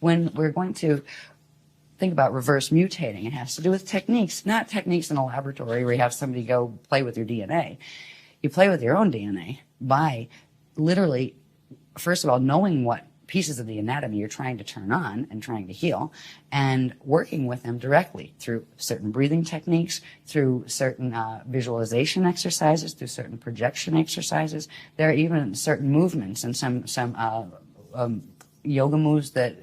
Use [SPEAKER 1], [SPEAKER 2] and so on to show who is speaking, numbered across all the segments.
[SPEAKER 1] when we're going to think about reverse mutating, it has to do with techniques, not techniques in a laboratory where you have somebody go play with your DNA. You play with your own DNA by literally, first of all, knowing what pieces of the anatomy you're trying to turn on and trying to heal, and working with them directly through certain breathing techniques, through certain visualization exercises, through certain projection exercises. There are even certain movements and some yoga moves that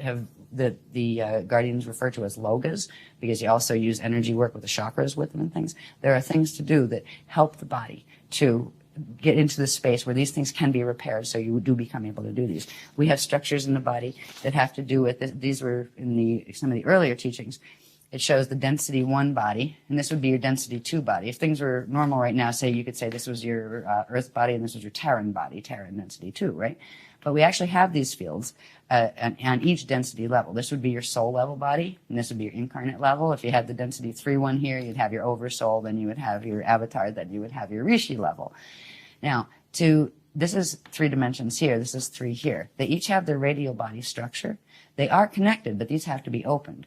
[SPEAKER 1] the Guardians refer to as logas, because you also use energy work with the chakras with them and things. There are things to do that help the body to get into the space where these things can be repaired, so you do become able to do these. We have structures in the body that have to do with this. These were in some of the earlier teachings. It shows the density 1 body, and this would be your density 2 body. If things were normal right now, say you could say this was your Earth body and this was your Terran body, Terran density 2, right? But we actually have these fields on each density level. This would be your soul level body, and this would be your incarnate level. If you had the density 3 one here, you'd have your oversoul, then you would have your avatar, then you would have your rishi level. Now, this is 3 dimensions here, this is 3 here. They each have their radial body structure. They are connected, but these have to be opened.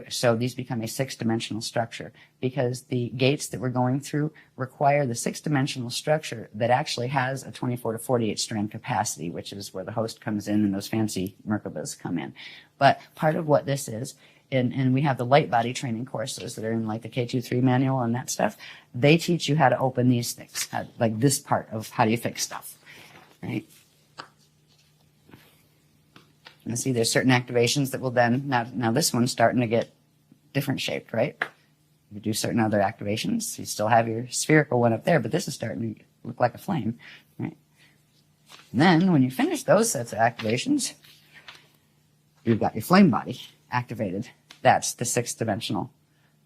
[SPEAKER 1] So these become a 6-dimensional structure, because the gates that we're going through require the 6-dimensional structure that actually has a 24 to 48 strand capacity, which is where the host comes in and those fancy Merkabas come in. But part of what this is, and we have the light body training courses that are in like the K23 manual and that stuff, they teach you how to open these things, like this part of how do you fix stuff, right? And see, there's certain activations that will then, now this one's starting to get different shaped, right? You do certain other activations, you still have your spherical one up there, but this is starting to look like a flame, right? And then when you finish those sets of activations, you've got your flame body activated. That's the 6-dimensional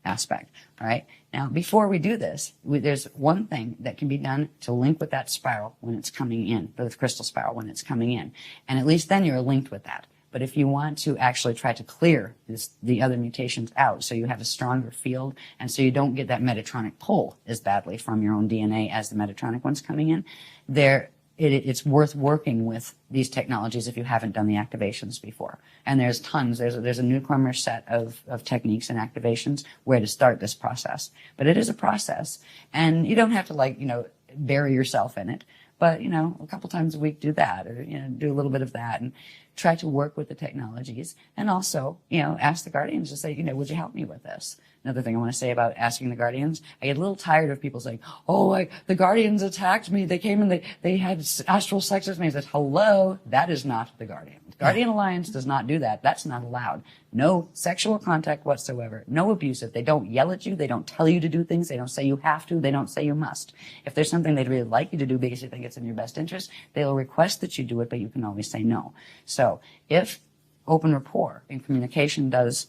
[SPEAKER 1] aspect, all right? Now, before we do this, there's one thing that can be done to link with that spiral when it's coming in, the crystal spiral when it's coming in. And at least then you're linked with that. But if you want to actually try to clear the other mutations out so you have a stronger field and so you don't get that Metatronic pull as badly from your own DNA as the Metatronic one's coming in, it's worth working with these technologies if you haven't done the activations before. And there's tons. There's a newcomer set of techniques and activations where to start this process. But it is a process, and you don't have to bury yourself in it. But, a couple times a week do that, or, do a little bit of that and try to work with the technologies. And also, ask the Guardians to say, would you help me with this? Another thing I want to say about asking the Guardians, I get a little tired of people saying, the Guardians attacked me. They came and they had astral sex with me. I said, hello, that is not the Guardian. Guardian Alliance does not do that. That's not allowed. No sexual contact whatsoever. No abusive. They don't yell at you. They don't tell you to do things. They don't say you have to. They don't say you must. If there's something they'd really like you to do because you think it's in your best interest, they'll request that you do it, but you can always say no. So if open rapport and communication does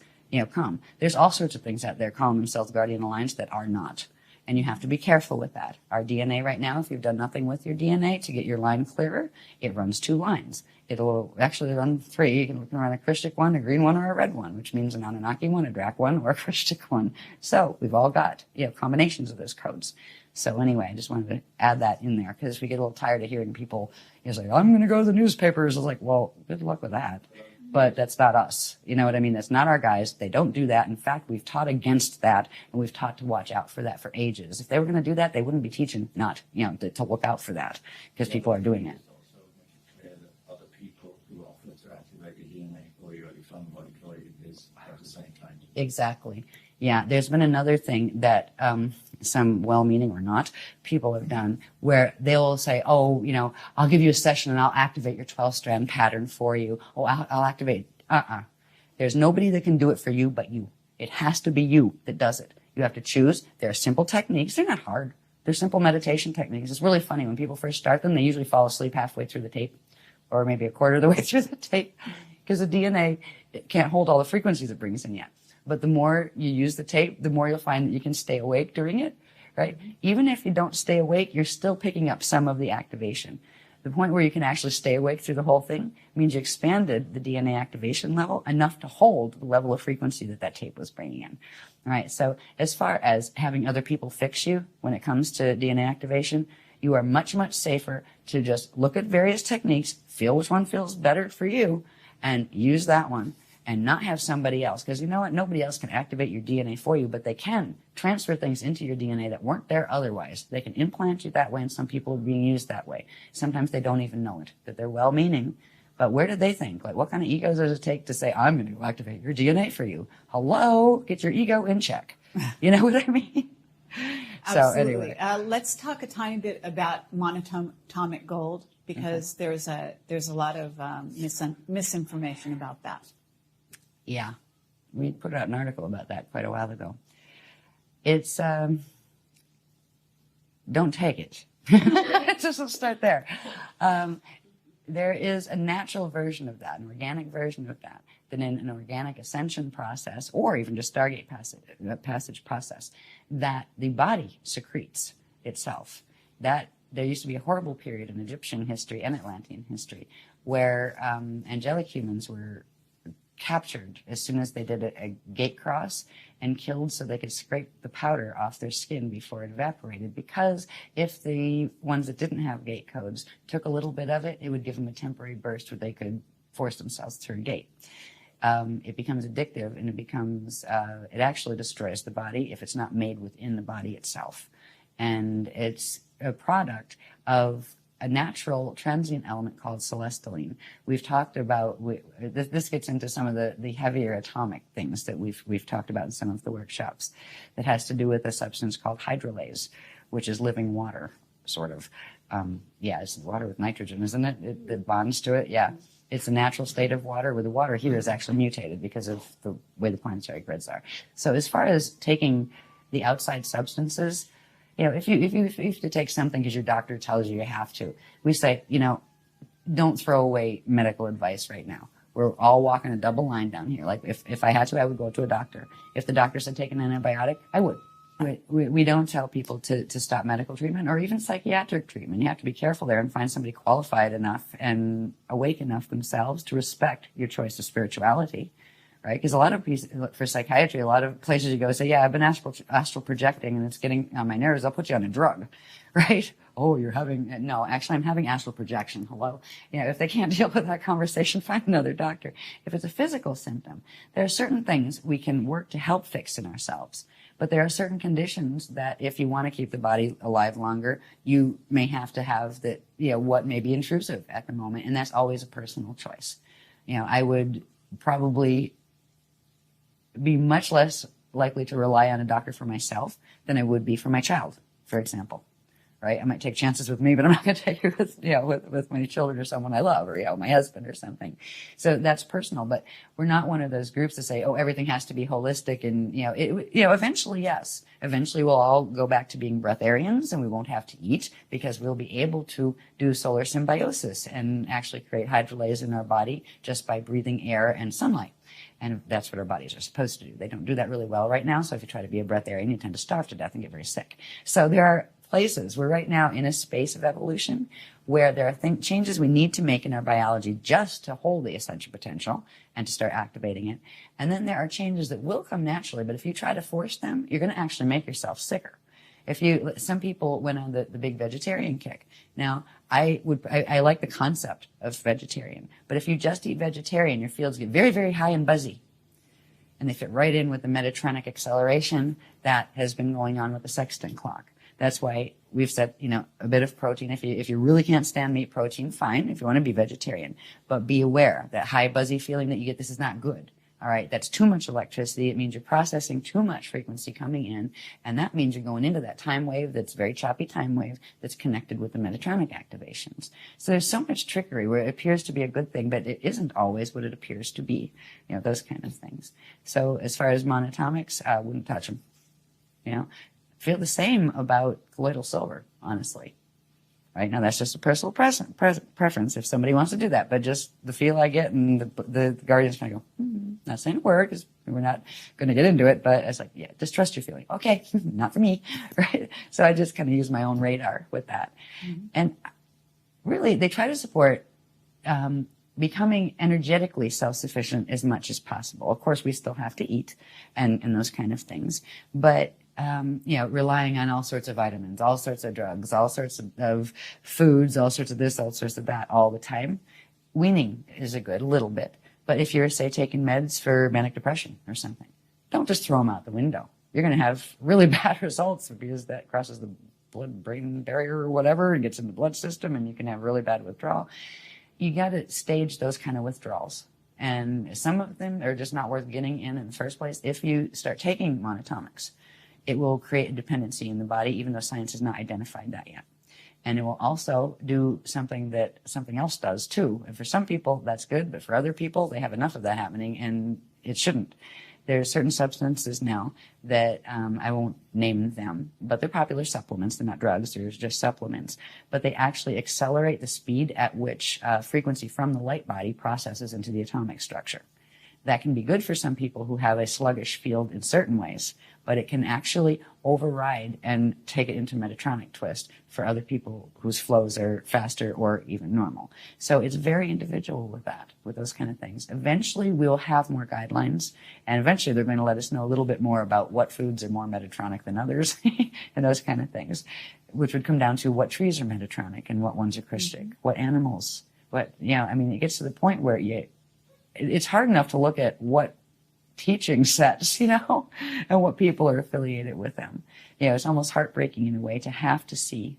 [SPEAKER 1] come. There's all sorts of things out there calling themselves Guardian Alliance that are not. And you have to be careful with that. Our DNA right now, if you've done nothing with your DNA to get your line clearer, it runs 2 lines. It'll actually run 3. You can run a Krishtik one, a green one, or a red one, which means an Anunnaki one, a Drak one, or a Krishtik one. So we've all got combinations of those codes. So anyway, I just wanted to add that in there because we get a little tired of hearing people say, I'm going to go to the newspapers. I was like, well, good luck with that. But that's not us. You know what I mean? That's not our guys. They don't do that. In fact, we've taught against that, and we've taught to watch out for that for ages. If they were going to do that, they wouldn't be teaching not, to look out for that, because people are doing it.
[SPEAKER 2] Also make it clear that other people who offer to activate your DNA or your fun body is at the same time.
[SPEAKER 1] Exactly. Yeah, there's been another thing that some well-meaning or not people have done where they'll say, I'll give you a session and I'll activate your 12-strand pattern for you. I'll activate. There's nobody that can do it for you but you. It has to be you that does it. You have to choose. There are simple techniques. They're not hard. They're simple meditation techniques. It's really funny. When people first start them, they usually fall asleep halfway through the tape or maybe a quarter of the way through the tape because the DNA can't hold all the frequencies it brings in yet. But the more you use the tape, the more you'll find that you can stay awake during it, right? Even if you don't stay awake, you're still picking up some of the activation. The point where you can actually stay awake through the whole thing means you expanded the DNA activation level enough to hold the level of frequency that tape was bringing in. All right, so as far as having other people fix you when it comes to DNA activation, you are much, much safer to just look at various techniques, feel which one feels better for you, and use that one. and not have somebody else. Because you know what? Nobody else can activate your DNA for you, but they can transfer things into your DNA that weren't there otherwise. They can implant you that way, and some people are being used that way. Sometimes they don't even know it, that they're well-meaning. But where did they think? Like, what kind of ego does it take to say, I'm going to activate your DNA for you? Hello? Get your ego in check. You know what I mean?
[SPEAKER 3] Absolutely.
[SPEAKER 1] So anyway.
[SPEAKER 3] Let's talk a tiny bit about monatomic gold, because there's a lot of misinformation about that.
[SPEAKER 1] Yeah. We put out an article about that quite a while ago. It's, don't take it. Just let's start there. There is a natural version of that, an organic version of that, in an organic ascension process, or even just Stargate passage process, that the body secretes itself. That there used to be a horrible period in Egyptian history and Atlantean history where angelic humans were captured as soon as they did a gate cross and killed so they could scrape the powder off their skin before it evaporated, because if the ones that didn't have gate codes took a little bit of it, it would give them a temporary burst where they could force themselves through a gate. It becomes addictive, and it actually destroys the body if it's not made within the body itself. And it's a product of a natural transient element called celestaline. We've talked about, this gets into some of the heavier atomic things that we've talked about in some of the workshops, that has to do with a substance called hydrolase, which is living water, sort of. It's water with nitrogen, isn't it? It bonds to it, yeah. It's a natural state of water, where the water here is actually mutated because of the way the planetary grids are. So as far as taking the outside substances, if you have to take something because your doctor tells you have to, we say, don't throw away medical advice right now. We're all walking a double line down here. Like if I had to, I would go to a doctor. If the doctor said take an antibiotic, I would. We don't tell people to stop medical treatment or even psychiatric treatment. You have to be careful there and find somebody qualified enough and awake enough themselves to respect your choice of spirituality. Right? Because a lot of people, for psychiatry, a lot of places you go say, yeah, I've been astral projecting and it's getting on my nerves. I'll put you on a drug, right? Oh, no, actually I'm having astral projection. Hello. If they can't deal with that conversation, find another doctor. If it's a physical symptom, there are certain things we can work to help fix in ourselves. But there are certain conditions that if you want to keep the body alive longer, you may have to have that, what may be intrusive at the moment. And that's always a personal choice. I would probably be much less likely to rely on a doctor for myself than I would be for my child, for example, right? I might take chances with me, but I'm not going to take it with my children or someone I love, or, my husband or something. So that's personal, but we're not one of those groups to say, oh, everything has to be holistic. And, eventually, yes, eventually we'll all go back to being breatharians and we won't have to eat because we'll be able to do solar symbiosis and actually create hydrolase in our body just by breathing air and sunlight. And that's what our bodies are supposed to do. They don't do that really well right now. So if you try to be a breatharian, you tend to starve to death and get very sick. So there are places, we're right now in a space of evolution where there are changes we need to make in our biology just to hold the ascension potential and to start activating it. And then there are changes that will come naturally, but if you try to force them, you're going to actually make yourself sicker. Some people went on the big vegetarian kick. Now, I like the concept of vegetarian, but if you just eat vegetarian, your fields get very, very high and buzzy. And they fit right in with the metatronic acceleration that has been going on with the sextant clock. That's why we've said, a bit of protein. If you really can't stand meat protein, fine, if you want to be vegetarian. But be aware that high buzzy feeling that you get, this is not good. All right, that's too much electricity. It means you're processing too much frequency coming in, and that means you're going into that time wave that's very choppy time wave that's connected with the Metatronic activations. So there's so much trickery where it appears to be a good thing, but it isn't always what it appears to be, those kind of things. So as far as monatomics, I wouldn't touch them. Feel the same about colloidal silver, honestly. Right now, that's just a personal preference if somebody wants to do that. But just the feel I get, and the Guardians kind of go, not saying a word because we're not going to get into it. But it's like, yeah, just trust your feeling. Okay, not for me, right? So I just kind of use my own radar with that. Mm-hmm. And really, they try to support becoming energetically self-sufficient as much as possible. Of course, we still have to eat and those kind of things, but relying on all sorts of vitamins, all sorts of drugs, all sorts of foods, all sorts of this, all sorts of that all the time. Weaning is a little bit, But if you're, say, taking meds for manic depression or something, don't just throw them out the window. You're going to have really bad results because that crosses the blood-brain barrier or whatever and gets in the blood system, and you can have really bad withdrawal. You got to stage those kind of withdrawals. And some of them are just not worth getting in the first place. If you start taking monatomics, it will create a dependency in the body, even though science has not identified that yet. And it will also do something that something else does too. And for some people, that's good, but for other people, they have enough of that happening, and it shouldn't. There are certain substances now that I won't name them, but they're popular supplements. They're not drugs. They're just supplements. But they actually accelerate the speed at which frequency from the light body processes into the atomic structure. That can be good for some people who have a sluggish field in certain ways, but it can actually override and take it into Metatronic twist for other people whose flows are faster or even normal. So it's very individual with that, with those kind of things. Eventually we'll have more guidelines, and eventually they're going to let us know a little bit more about what foods are more Metatronic than others and those kind of things, which would come down to what trees are Metatronic and what ones are Christic, what animals, what, I mean, it gets to the point where it's hard enough to look at what teaching sets, and what people are affiliated with them. It's almost heartbreaking in a way to have to see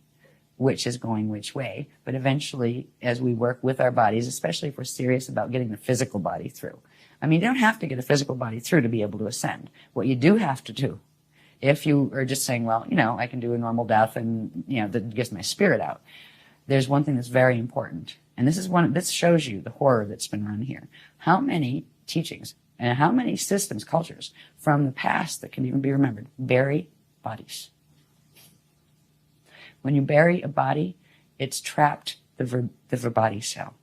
[SPEAKER 1] which is going which way. But eventually, as we work with our bodies, especially if we're serious about getting the physical body through. I mean, you don't have to get a physical body through to be able to ascend. What you do have to do, if you are just saying, well, I can do a normal death and, that gets my spirit out. There's one thing that's very important. And this shows you the horror that's been run here. How many teachings and how many systems, cultures from the past that can even be remembered bury bodies? When you bury a body, it's trapped the body cell.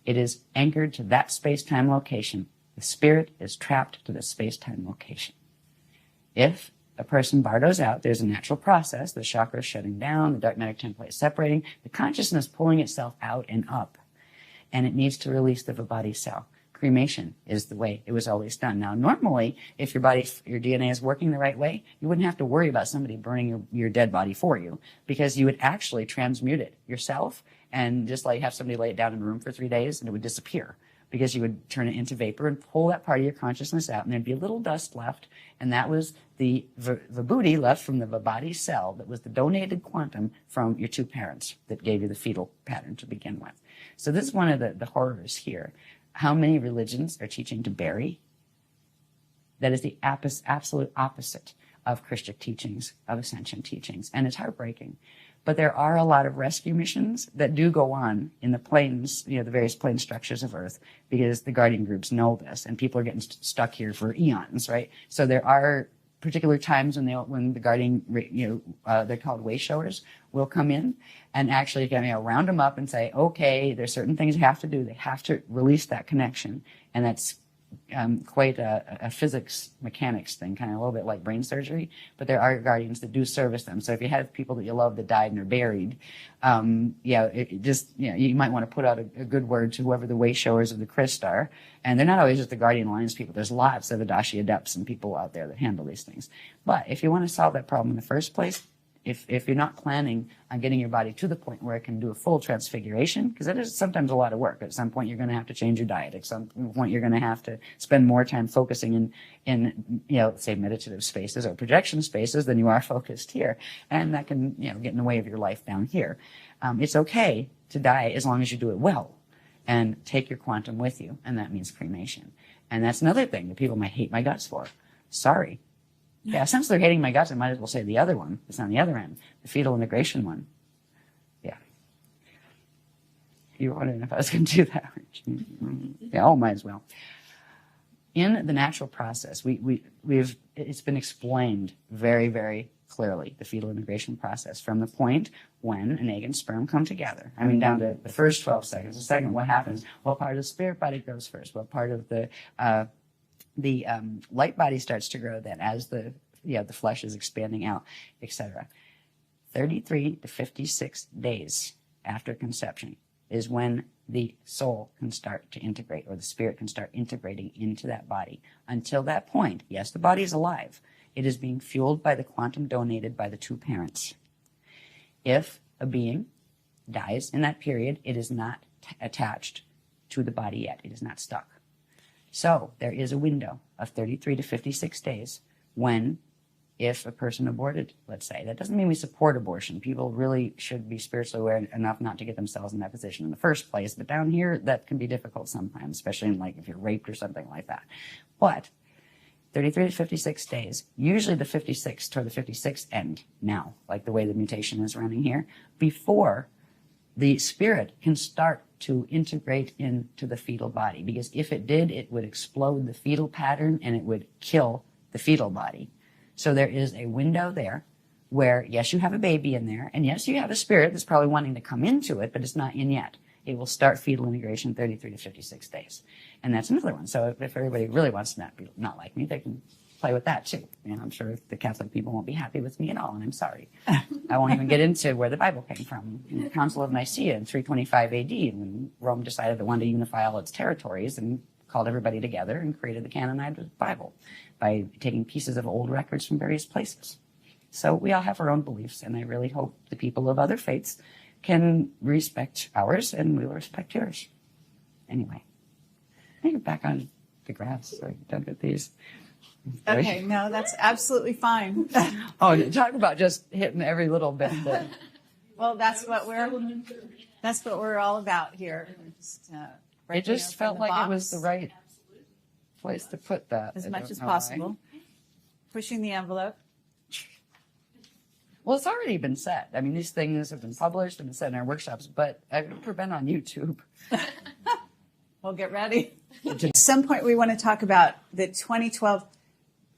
[SPEAKER 1] It is anchored to that space-time location. The spirit is trapped to the space-time location. If a person bardos out, there's a natural process, the chakras shutting down, the dark matter template separating, the consciousness pulling itself out and up, and it needs to release the body cell. Cremation is the way it was always done. Now, normally, if your DNA is working the right way, you wouldn't have to worry about somebody burning your dead body for you, because you would actually transmute it yourself and just have somebody lay it down in a room for 3 days and it would disappear, because you would turn it into vapor and pull that part of your consciousness out, and there'd be a little dust left, and that was the booty left from the body cell that was the donated quantum from your two parents that gave you the fetal pattern to begin with. So this is one of the horrors here. How many religions are teaching to bury? That is the absolute opposite of Christian teachings, of ascension teachings, and it's heartbreaking. But there are a lot of rescue missions that do go on in the planes, the various plane structures of Earth, because the guardian groups know this, and people are getting stuck here for eons, right? So there are particular times when the guardian, they're called way showers, will come in and actually round them up and say, okay, there's certain things you have to do. They have to release that connection, and that's quite a physics mechanics thing, kind of a little bit like brain surgery, but there are guardians that do service them. So if you have people that you love that died and are buried, you might want to put out a good word to whoever the way showers of the Christ are. And they're not always just the guardian alliance people. There's lots of Adashi adepts and people out there that handle these things. But if you want to solve that problem in the first place, if you're not planning on getting your body to the point where it can do a full transfiguration, because that is sometimes a lot of work. At some point, you're going to have to change your diet. At some point, you're going to have to spend more time focusing in say meditative spaces or projection spaces than you are focused here. And that can, get in the way of your life down here. It's okay to die as long as you do it well and take your quantum with you. And that means cremation. And that's another thing that people might hate my guts for. Sorry. Yeah, since they're hating my guts, I might as well say the other one. It's on the other end, the fetal integration one. Yeah. You were wondering if I was going to do that. Yeah, might as well. In the natural process, it's been explained very, very clearly, the fetal integration process, from the point when an egg and sperm come together. I mean, down to the first 12 seconds. The second, what happens? What part of the spirit body grows first? What part of the light body starts to grow then as the flesh is expanding out, etc. 33 to 56 days after conception is when the soul can start to integrate, or the spirit can start integrating into that body. Until that point, yes, the body is alive. It is being fueled by the quantum donated by the two parents. If a being dies in that period, it is not attached to the body yet. It is not stuck. So there is a window of 33 to 56 days when, if a person aborted, let's say, that doesn't mean we support abortion. People really should be spiritually aware enough not to get themselves in that position in the first place. But down here, that can be difficult sometimes, especially in, like, if you're raped or something like that. But 33 to 56 days, usually the 56th or the 56th end now, like the way the mutation is running here, before the spirit can start to integrate into the fetal body. Because if it did, it would explode the fetal pattern and it would kill the fetal body. So there is a window there where, yes, you have a baby in there, and yes, you have a spirit that's probably wanting to come into it, but it's not in yet. It will start fetal integration 33 to 56 days. And that's another one. So if everybody really wants to not like me, they can play with that too. And I'm sure the Catholic people won't be happy with me at all, and I'm sorry. I won't even get into where the Bible came from. In the Council of Nicaea in 325 AD, when Rome decided they wanted to unify all its territories and called everybody together and created the canonized Bible by taking pieces of old records from various places. So we all have our own beliefs, and I really hope the people of other faiths can respect ours, and we will respect yours. Anyway, I think back on the graphs. So I'm done with these.
[SPEAKER 3] Okay, no, that's absolutely fine.
[SPEAKER 1] Oh, talk about just hitting every little bit.
[SPEAKER 3] Well, that's what we're all about here.
[SPEAKER 1] It just felt like it was the right place to put that.
[SPEAKER 3] As much as possible. Pushing the envelope.
[SPEAKER 1] Well, it's already been said. I mean, these things have been published and been said in our workshops, but I've never been on YouTube.
[SPEAKER 3] Well, get ready. At some point, we want to talk about the 2012,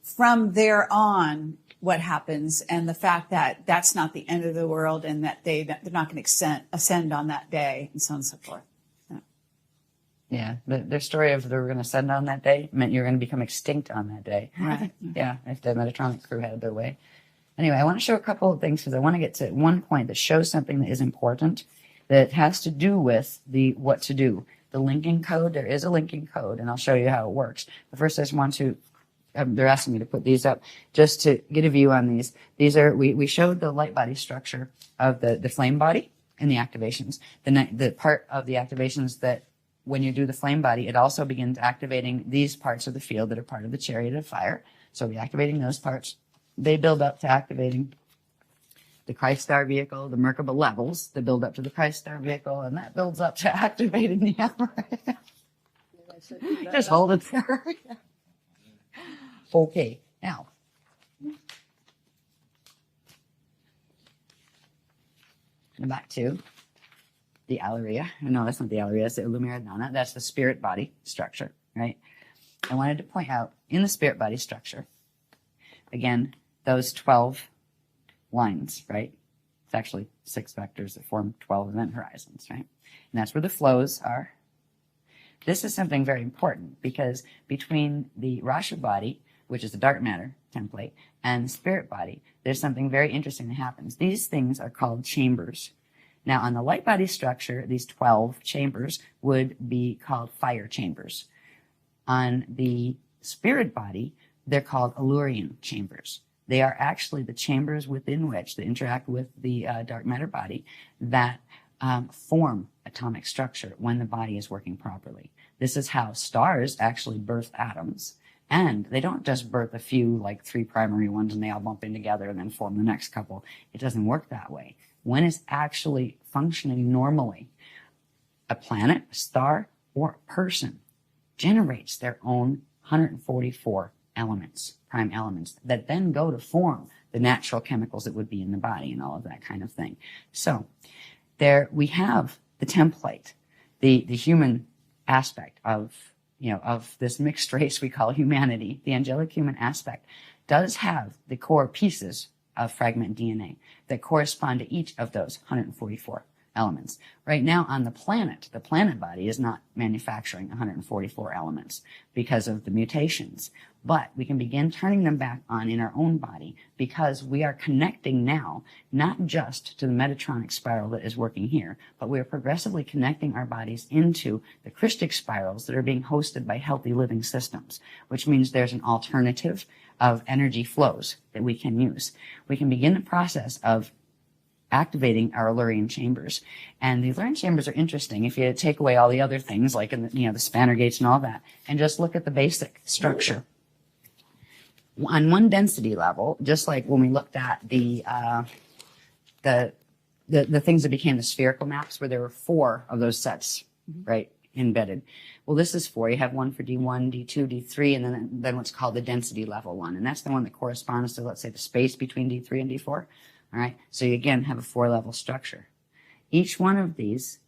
[SPEAKER 3] from there on, what happens, and the fact that that's not the end of the world, and that they're not going to ascend on that day, and so on and so forth.
[SPEAKER 1] Yeah, their story of they were going to ascend on that day meant you were going to become extinct on that day.
[SPEAKER 3] Right.
[SPEAKER 1] Yeah, if the Metatron crew had their way. Anyway, I want to show a couple of things because I want to get to one point that shows something that is important that has to do with the what to do. The linking code, there is a linking code, and I'll show you how it works. But first, I just want to, they're asking me to put these up just to get a view on these. These are, we showed the light body structure of the flame body and the activations. The part of the activations that when you do the flame body, it also begins activating these parts of the field that are part of the chariot of fire. So we're activating those parts. They build up to activating the Christ star vehicle, the Merkaba levels that build up to the Christ star vehicle, and that builds up to activating the Arhayas. Just hold it there. Okay, now. Back to the Alaria. No, that's not the Alaria, it's the Lumiradana. That's the spirit body structure, right? I wanted to point out in the spirit body structure, again, those 12 lines, right? It's actually 6 vectors that form 12 event horizons, right? And that's where the flows are. This is something very important because between the Rasha body, which is the dark matter template, and the spirit body, there's something very interesting that happens. These things are called chambers. Now, on the light body structure, these 12 chambers would be called fire chambers. On the spirit body, they're called Allurian chambers. They are actually the chambers within which they interact with the dark matter body that form atomic structure when the body is working properly. This is how stars actually birth atoms. And they don't just birth a few, like 3 primary ones, and they all bump in together and then form the next couple. It doesn't work that way. When it's actually functioning normally, a planet, a star, or a person generates their own 144 elements, prime elements, that then go to form the natural chemicals that would be in the body and all of that kind of thing. So there we have the template, the human aspect of, of this mixed race we call humanity. The angelic human aspect does have the core pieces of fragment DNA that correspond to each of those 144 elements. Right now on the planet body is not manufacturing 144 elements because of the mutations. But we can begin turning them back on in our own body because we are connecting now, not just to the metatronic spiral that is working here, but we are progressively connecting our bodies into the Christic spirals that are being hosted by healthy living systems, which means there's an alternative of energy flows that we can use. We can begin the process of activating our Illyrian chambers. And the Illyrian chambers are interesting if you take away all the other things, like in the, the spanner gates and all that, and just look at the basic structure. On one density level, just like when we looked at the things that became the spherical maps, where there were 4 of those sets, right, embedded. Well, this is 4. You have one for D1, D2, D3, and then what's called the density level one. And that's the one that corresponds to, let's say, the space between D3 and D4. All right. So you again have a 4-level structure. Each one of these,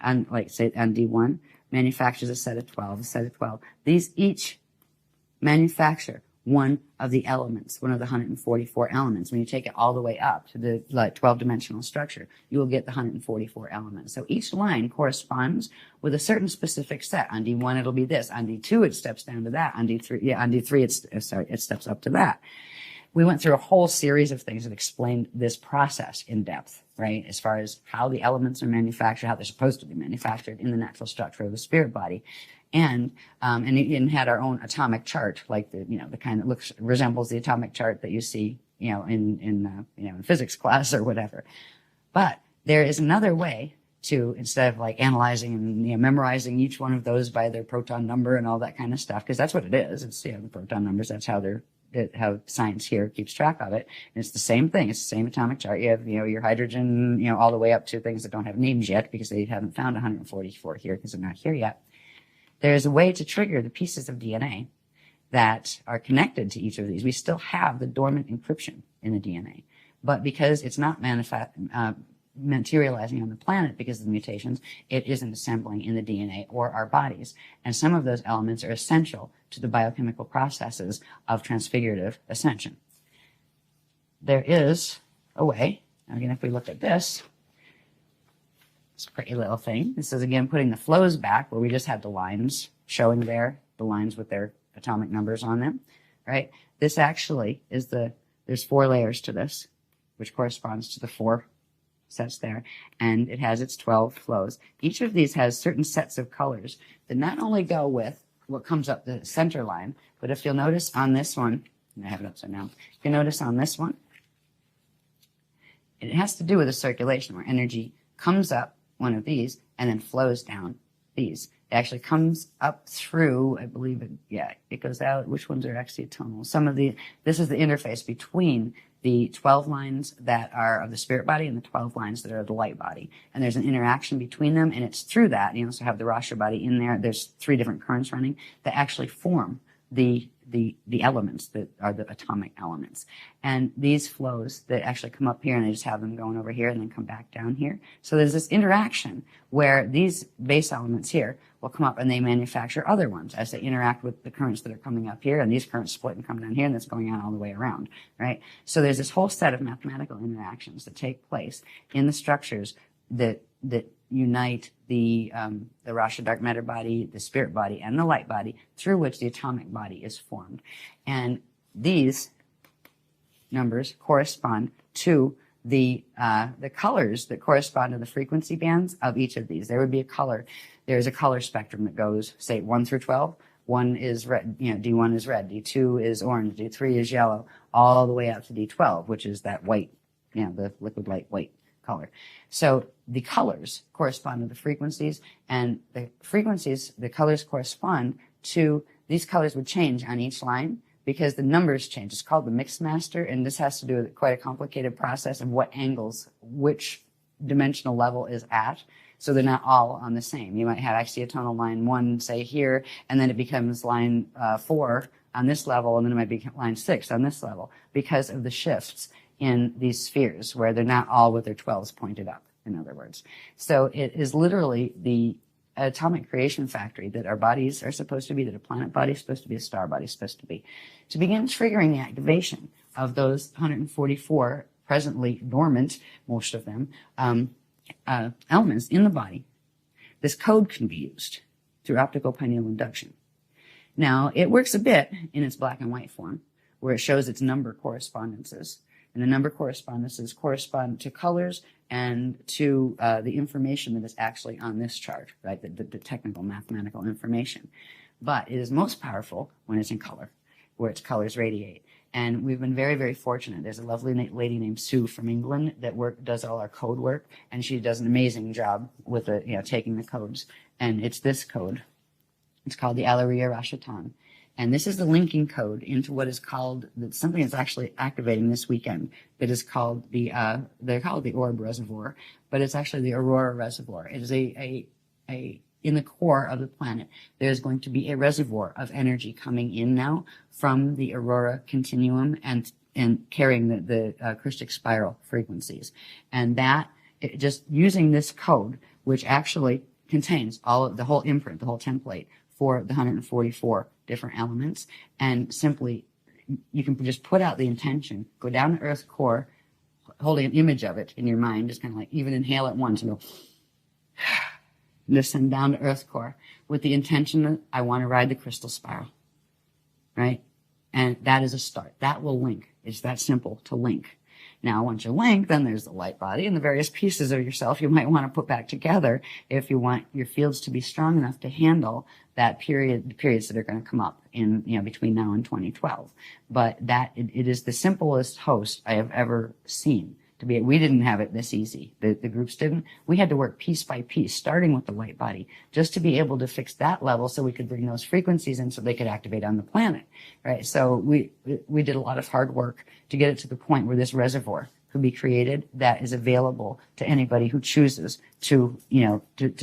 [SPEAKER 1] on, like say on D1, manufactures a set of 12, a set of 12. These each manufacture one of the elements, one of the 144 elements. When you take it all the way up to the 12-dimensional structure, you will get the 144 elements. So each line corresponds with a certain specific set. On D1, it'll be this. On D2, it steps down to that. On D3, it steps up to that. We went through a whole series of things that explained this process in depth, right? As far as how the elements are manufactured, how they're supposed to be manufactured in the natural structure of the spirit body. And it had our own atomic chart, like the kind that resembles the atomic chart that you see, in physics class or whatever. But there is another way to, instead of like analyzing and memorizing each one of those by their proton number and all that kind of stuff, because that's what it is. It's, the proton numbers. That's how how science here keeps track of it. And it's the same thing. It's the same atomic chart. You have, your hydrogen, all the way up to things that don't have names yet because they haven't found 144 here because they're not here yet. There's a way to trigger the pieces of DNA that are connected to each of these. We still have the dormant encryption in the DNA, but because it's not materializing on the planet because of the mutations, it isn't assembling in the DNA or our bodies. And some of those elements are essential to the biochemical processes of transfigurative ascension. There is a way, again, if we look at this, it's a pretty little thing. This is, again, putting the flows back where we just had the lines showing there, the lines with their atomic numbers on them, right? This actually is there's 4 layers to this, which corresponds to the 4 sets there, and it has its 12 flows. Each of these has certain sets of colors that not only go with what comes up the center line, but if you'll notice on this one, and I have it upside down, if you notice on this one, it has to do with the circulation where energy comes up one of these and then flows down these. It actually comes up through, I believe it goes out. Which ones are actually tonal? This is the interface between the 12 lines that are of the spirit body and the 12 lines that are of the light body. And there's an interaction between them, and it's through that. You also have the Rasha body in there. There's 3 different currents running that actually form the elements that are the atomic elements. And these flows that actually come up here and they just have them going over here and then come back down here. So there's this interaction where these base elements here will come up and they manufacture other ones as they interact with the currents that are coming up here, and these currents split and come down here, and that's going on all the way around, right? So there's this whole set of mathematical interactions that take place in the structures that unite the Rasha dark matter body, the spirit body, and the light body, through which the atomic body is formed. And these numbers correspond to the colors that correspond to the frequency bands of each of these. There would be a color. There's a color spectrum that goes, say, 1 through 12. 1 is red, D1 is red, D2 is orange, D3 is yellow, all the way up to D12, which is that white, the liquid light white color. So the colors correspond to the frequencies, and the frequencies, the colors correspond to, these colors would change on each line because the numbers change. It's called the mix master, and this has to do with quite a complicated process of what angles, which dimensional level is at. So they're not all on the same. You might have actually a tonal line 1, say here, and then it becomes line 4 on this level, and then it might be line 6 on this level because of the shifts in these spheres where they're not all with their 12s pointed up, in other words. So it is literally the atomic creation factory that our bodies are supposed to be, that a planet body is supposed to be, a star body is supposed to be, to begin triggering the activation of those 144 presently dormant, most of them, elements in the body. This code can be used through optical pineal induction. Now, it works a bit in its black and white form, where it shows its number correspondences. And the number correspondences correspond to colors and to the information that is actually on this chart, right? The technical mathematical information. But it is most powerful when it's in color. where its colors radiate. And we've been very, very fortunate. There's a lovely lady named Sue from England that does all our code work, and she does an amazing job with taking the codes. And it's this code. It's called the Arhayas. And this is the linking code into what is called something that's actually activating this weekend. That is called they're called the Orb Reservoir, but it's actually the Aurora Reservoir. It is in the core of the planet, there's going to be a reservoir of energy coming in now from the aurora continuum and carrying the Christic spiral frequencies. And just using this code, which actually contains the whole imprint, the whole template for the 144 different elements, and simply you can just put out the intention, go down to Earth's core, holding an image of it in your mind, just kind of like even inhale at once and go listen down to Earth's core with the intention that I want to ride the crystal spiral, right? And that is a start. That will link. It's that simple to link. Now, once you link, then there's the light body and the various pieces of yourself you might want to put back together if you want your fields to be strong enough to handle the periods that are going to come up in, between now and 2012. But it is the simplest host I have ever seen. We didn't have it this easy. The groups didn't. We had to work piece by piece, starting with the light body, just to be able to fix that level so we could bring those frequencies in so they could activate on the planet, right? So we did a lot of hard work to get it to the point where this reservoir could be created that is available to anybody who chooses to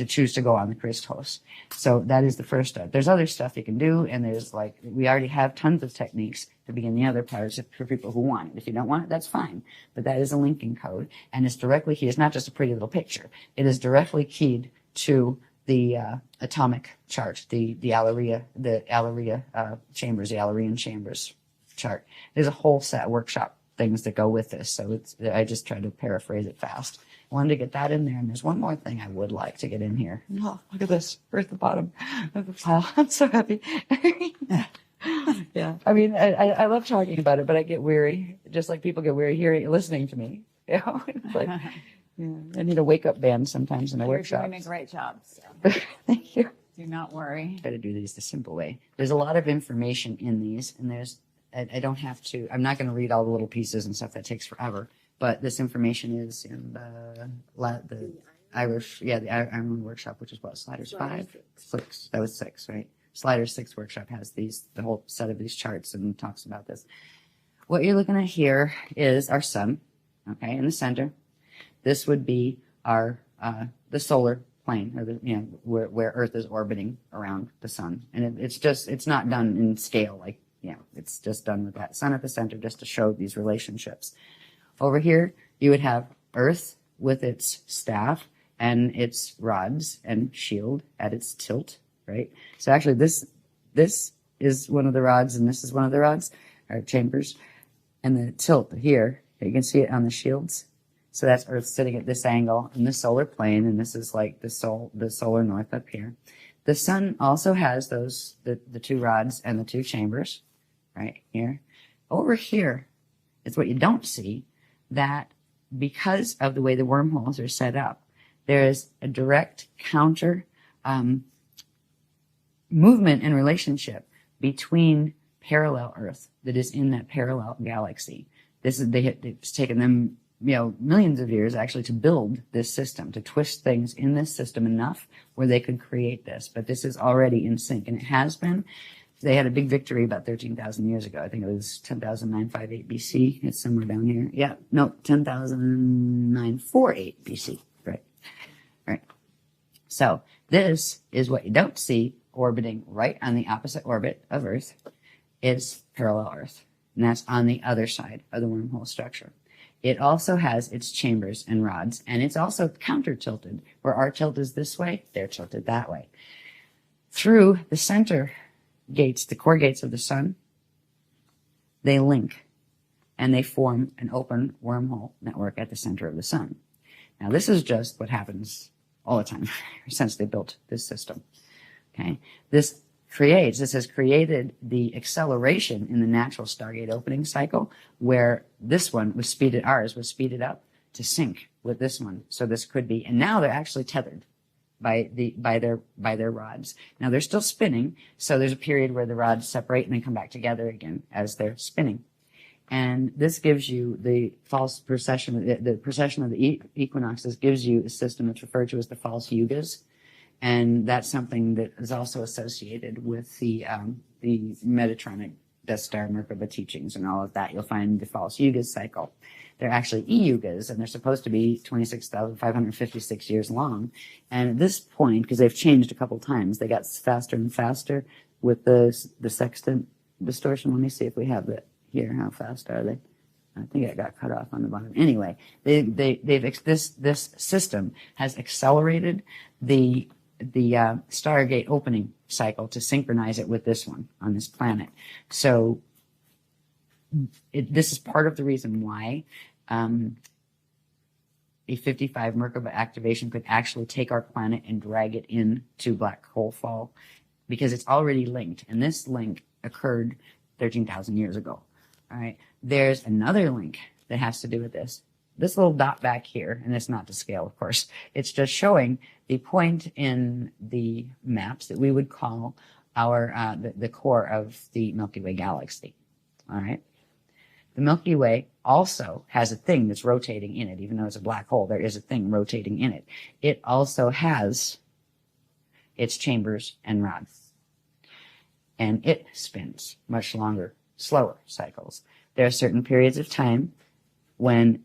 [SPEAKER 1] choose to go on the Christ host. So that is the first step. There's other stuff you can do, and we already have tons of techniques to begin the other parts for people who want it. If you don't want it, that's fine. But that is a linking code, and it's directly keyed. It's not just a pretty little picture. It is directly keyed to the atomic chart, the Arhayas chambers, the Arhayan chambers chart. There's a whole set of workshop things that go with this. So I just tried to paraphrase it fast. I wanted to get that in there. And there's one more thing I would like to get in here. Oh, look at this. We're at the bottom of the pile. I'm so happy. Yeah. I mean, I love talking about it, but I get weary, just like people get weary listening to me. It's like, I need a wake up band sometimes in the workshop.
[SPEAKER 3] You're doing a great job. So.
[SPEAKER 1] Thank you.
[SPEAKER 3] Do not worry.
[SPEAKER 1] Try to do these the simple way. There's a lot of information in these, and I don't have to, I'm not going to read all the little pieces and stuff. That takes forever. But this information is in the Iron workshop, which is what, Sliders 5? 6. That was 6, right? Sliders 6 workshop has the whole set of these charts and talks about this. What you're looking at here is our sun, okay, in the center. This would be our, the solar plane, or where Earth is orbiting around the sun. And it's not done in scale, it's just done with that sun at the center just to show these relationships. Over here, you would have Earth with its staff and its rods and shield at its tilt, right? So actually this is one of the rods and this is one of the rods, or chambers. And the tilt here, you can see it on the shields. So that's Earth sitting at this angle in the solar plane, and this is like the solar north up here. The sun also has the 2 rods and the 2 chambers, right here. Over here is what you don't see, that because of the way the wormholes are set up, there is a direct counter movement and relationship between parallel Earth that is in that parallel galaxy. It's taken them millions of years actually to build this system, to twist things in this system enough where they could create this. But this is already in sync, and it has been. They had a big victory about 13,000 years ago. I think it was 10,958 BC. It's somewhere down here. Yeah, no, 10,948 BC. Right. So this is what you don't see orbiting right on the opposite orbit of Earth is parallel Earth. And that's on the other side of the wormhole structure. It also has its chambers and rods, and it's also counter-tilted. Where our tilt is this way, they're tilted that way. Through the center gates, the core gates of the sun, they link, and they form an open wormhole network at the center of the sun. Now, this is just what happens all the time since they built this system. Okay, this has created the acceleration in the natural Stargate opening cycle, where ours was speeded up to sync with this one. So this could be, and now they're actually tethered. by their rods. Now they're still spinning, so there's a period where the rods separate and then come back together again as they're spinning. And this gives you the false precession, the precession of the equinoxes gives you a system that's referred to as the false yugas. And that's something that is also associated with the Metatronic Death Star Merkaba teachings and all of that. You'll find the false yugas cycle. They're actually e-yugas, and they're supposed to be 26,556 years long. And at this point, because they've changed a couple times, they got faster and faster with the sextant distortion. Let me see if we have it here. How fast are they? I think it got cut off on the bottom. Anyway, this system has accelerated the Stargate opening cycle to synchronize it with this one on this planet. So this is part of the reason why a 55 Merkaba activation could actually take our planet and drag it into black hole fall, because it's already linked, and this link occurred 13,000 years ago. All right. There's another link that has to do with this. This little dot back here, and it's not to scale, of course. It's just showing the point in the maps that we would call our the core of the Milky Way galaxy. All right. The Milky Way also has a thing that's rotating in it, even though it's a black hole. There is a thing rotating in it. It also has its chambers and rods, and it spins much longer, slower cycles. There are certain periods of time when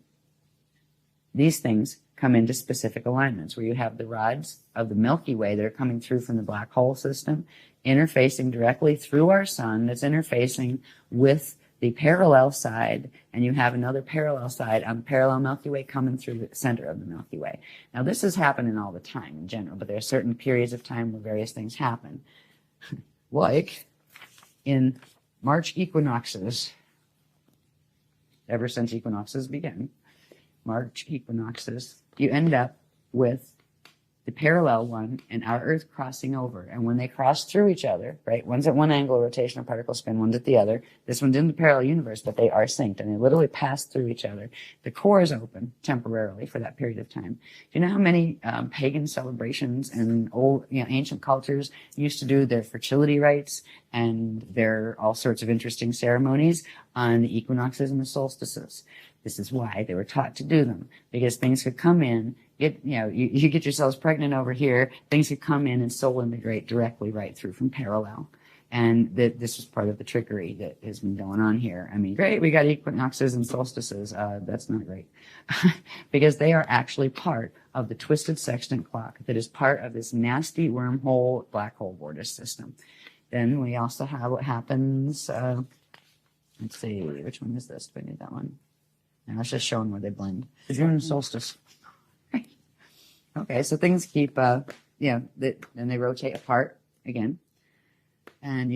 [SPEAKER 1] these things come into specific alignments, where you have the rods of the Milky Way that are coming through from the black hole system, interfacing directly through our sun, that's interfacing with the parallel side, and you have another parallel side on the parallel Milky Way coming through the center of the Milky Way. Now, this is happening all the time in general, but there are certain periods of time where various things happen. Like in March equinoxes, ever since equinoxes began, March equinoxes, you end up with the parallel one and our Earth crossing over. And when they cross through each other, right, one's at one angle of rotational particle spin, one's at the other. This one's in the parallel universe, but they are synced, and they literally pass through each other. The core is open temporarily for that period of time. Do you know how many pagan celebrations and old, ancient cultures used to do their fertility rites and their all sorts of interesting ceremonies on the equinoxes and the solstices? This is why they were taught to do them, because things could come in, you get yourselves pregnant over here, things could come in and soul immigrate directly right through from parallel. And this was part of the trickery that has been going on here. I mean, great, we got equinoxes and solstices. That's not great. Because they are actually part of the twisted sextant clock that is part of this nasty wormhole black hole vortex system. Then we also have what happens, let's see, which one is this? Do I need that one? And that's just showing where they blend. The June solstice. Okay, so things keep, then they rotate apart again. And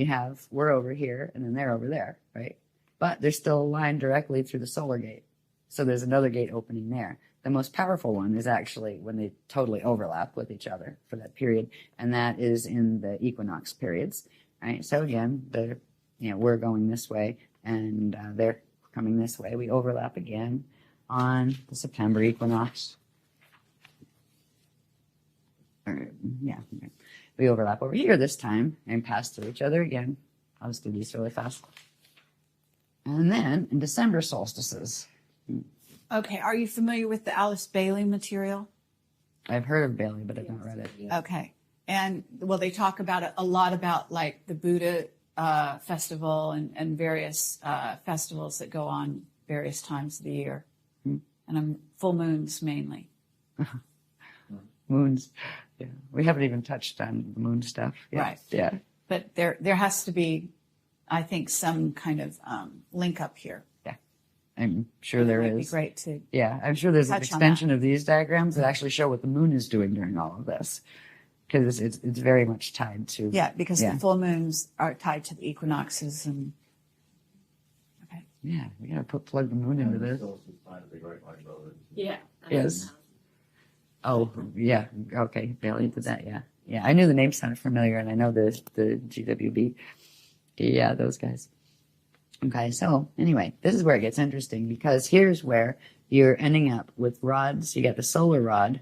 [SPEAKER 1] we're over here, and then they're over there, right? But they're still aligned directly through the solar gate. So there's another gate opening there. The most powerful one is actually when they totally overlap with each other for that period, and that is in the equinox periods, right? So again, we're going this way, and they're coming this way. We overlap again on the September equinox. We overlap over here this time and pass through each other again. I'll just do these really fast. And then in December solstices.
[SPEAKER 3] Okay, are you familiar with the Alice Bailey material?
[SPEAKER 1] I've heard of Bailey, but I've not read it.
[SPEAKER 3] Yeah. Okay. And, they talk about it a lot about, like, the Buddha festival and various festivals that go on various times of the year. And full moons mainly.
[SPEAKER 1] Moons. Yeah. We haven't even touched on the moon stuff yet.
[SPEAKER 3] Right.
[SPEAKER 1] Yeah.
[SPEAKER 3] But there has to be, I think, some kind of link up here.
[SPEAKER 1] Yeah. I'm sure there is.
[SPEAKER 3] It would be great to.
[SPEAKER 1] Yeah. I'm sure there's an extension of these diagrams that actually show what the moon is doing during all of this. Because it's very much tied to.
[SPEAKER 3] Yeah, because the full moons are tied to the equinoxes and. Okay.
[SPEAKER 1] Yeah, we gotta plug the moon into this.
[SPEAKER 4] Yeah.
[SPEAKER 1] Yes. Oh, yeah. Okay, Bailey did that. Yeah, yeah. I knew the name sounded familiar, and I know the GWB. Yeah, those guys. Okay, so anyway, this is where it gets interesting, because here's where you're ending up with rods. You got the solar rod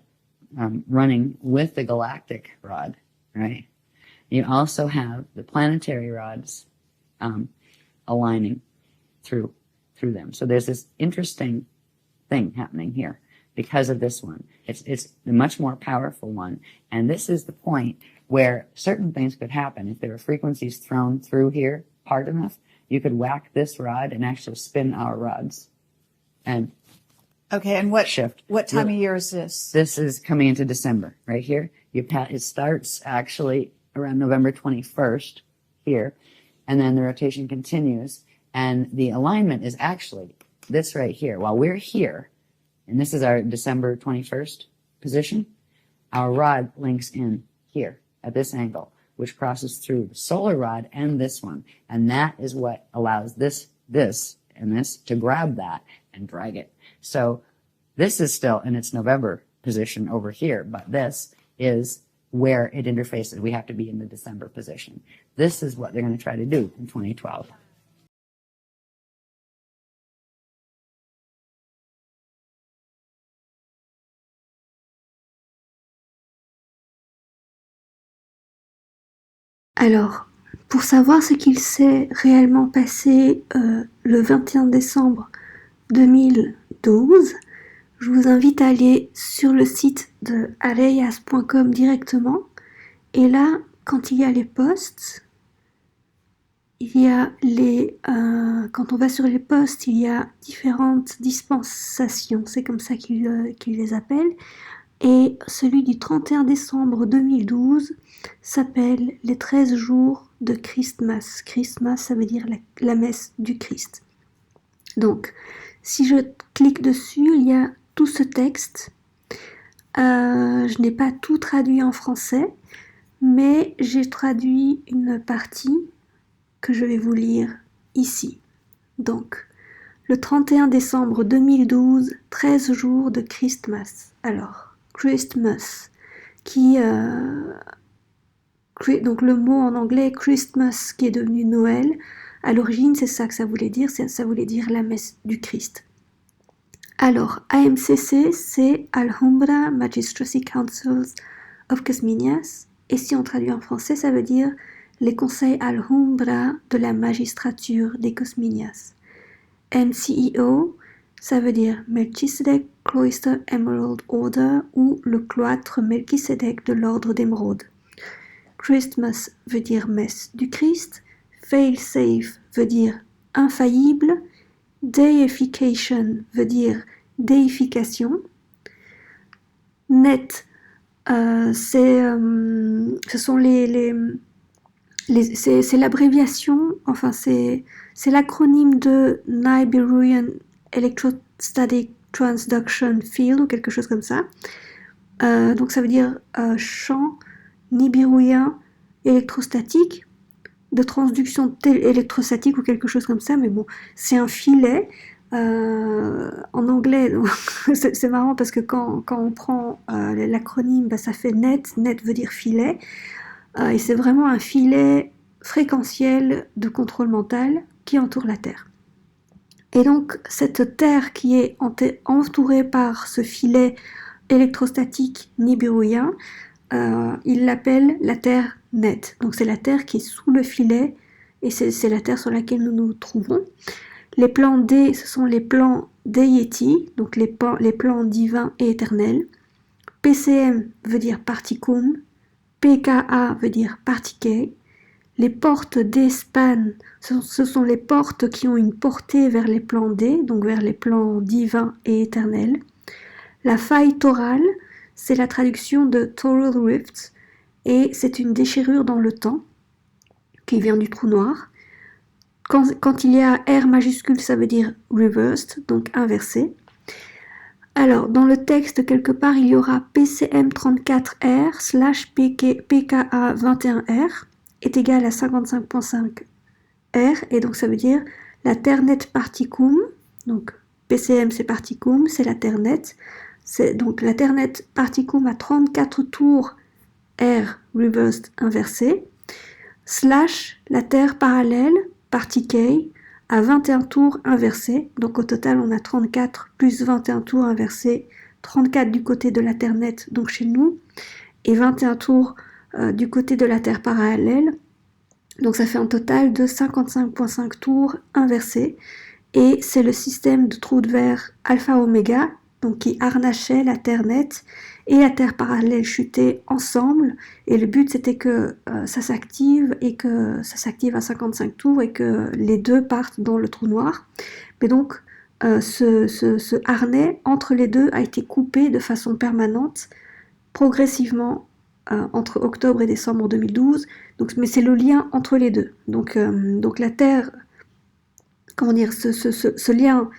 [SPEAKER 1] running with the galactic rod, right? You also have the planetary rods aligning through them. So there's this interesting thing happening here because of this one. It's the much more powerful one. And this is the point where certain things could happen. If there were frequencies thrown through here hard enough, you could whack this rod and actually spin our rods. And
[SPEAKER 3] okay, and what
[SPEAKER 1] shift.
[SPEAKER 3] What time of year is this?
[SPEAKER 1] This is coming into December, right here. It starts actually around November 21st here, and then the rotation continues, and the alignment is actually this right here. While we're here, and this is our December 21st position, our rod links in here at this angle, which crosses through the solar rod and this one, and that is what allows this and this to grab that and drag it. So this is still in its November position over here, but this is where it interfaces. We have to be in the December position. This is what they're going to try to do in 2012.
[SPEAKER 5] Alors, pour savoir ce qu'il s'est réellement passé le 21 décembre 2012, je vous invite à aller sur le site de arhayas.com directement. Et là, quand il y a les posts, quand on va sur les posts, il y a différentes dispensations, c'est comme ça qu'ils les appellent. Et celui du 31 décembre 2012 s'appelle les 13 jours de Christmas. Christmas, ça veut dire la messe du Christ. Donc, si je clique dessus, il y a tout ce texte. Je n'ai pas tout traduit en français, mais j'ai traduit une partie que je vais vous lire ici. Donc, le 31 décembre 2012, 13 jours de Christmas. Alors, Christmas, donc le mot en anglais Christmas qui est devenu Noël, à l'origine c'est ça que ça voulait dire, ça voulait dire la messe du Christ. Alors, AMCC, c'est Alhambra Magistracy Councils of Cosminias, et si on traduit en français, ça veut dire les conseils Alhambra de la magistrature des Cosminias. MCEO, ça veut dire Melchizedek Cloister Emerald Order ou le cloître Melchizedek de l'ordre d'émeraude. Christmas veut dire messe du Christ, fail-safe veut dire infaillible, deification veut dire déification, net, c'est l'abréviation, enfin c'est l'acronyme de Niberian Electrostatic Transduction Field ou quelque chose comme ça. Donc ça veut dire champ nibiruien électrostatique, de transduction électrostatique ou quelque chose comme ça, mais bon, c'est un filet. En anglais, c'est marrant parce que quand on prend l'acronyme, ça fait net veut dire filet, et c'est vraiment un filet fréquentiel de contrôle mental qui entoure la Terre. Et donc cette Terre qui est entourée par ce filet électrostatique nibiruien, il l'appelle la Terre nette. Donc c'est la Terre qui est sous le filet et c'est la Terre sur laquelle nous nous trouvons. Les plans D, ce sont les plans Deity, donc les plans divins et éternels. PCM veut dire Particum, PKA veut dire Partie. Les portes D-span, ce sont les portes qui ont une portée vers les plans D, donc vers les plans divins et éternels. La faille torale, c'est la traduction de Toral Rift, et c'est une déchirure dans le temps, qui vient du trou noir. Quand il y a R majuscule, ça veut dire reversed, donc inversé. Alors, dans le texte, quelque part, il y aura PCM34R / PKA21R est égal à 55.5 R, et donc ça veut dire la Terre nette Particum, donc PCM c'est Particum, c'est la Terre nette, donc la Terre nette Particum à 34 tours R reversed inversé, / la Terre parallèle Partie à 21 tours inversés, donc au total on a 34 plus 21 tours inversés, 34 du côté de la Terre nette, donc chez nous, et 21 tours du côté de la Terre parallèle. Donc ça fait un total de 55,5 tours inversés. Et c'est le système de trous de verre alpha-oméga, donc qui harnachait la Terre nette et la Terre parallèle chutée ensemble. Et le but c'était que ça s'active à 55 tours et que les deux partent dans le trou noir. Mais donc ce harnais entre les deux a été coupé de façon permanente, progressivement, entre octobre et décembre 2012. Donc, mais c'est le lien entre les deux. Donc la Terre, comment dire, ce lien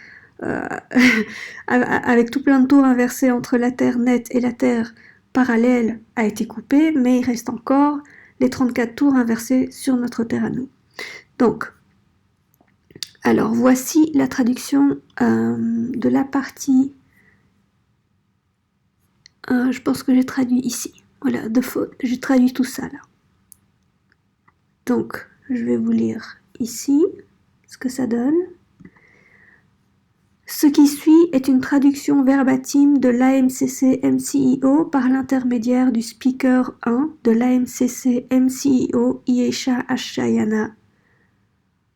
[SPEAKER 5] avec tout plein de tours inversés entre la Terre nette et la Terre parallèle a été coupé, mais il reste encore les 34 tours inversés sur notre Terre à nous. Donc, alors voici la traduction de la partie. Je pense que j'ai traduit ici. Voilà, de faute, j'ai traduit tout ça là. Donc, je vais vous lire ici ce que ça donne. Ce qui suit est une traduction verbatim de l'AMCC MCEO par l'intermédiaire du speaker 1 de l'AMCC MCEO E'Asha Ashayana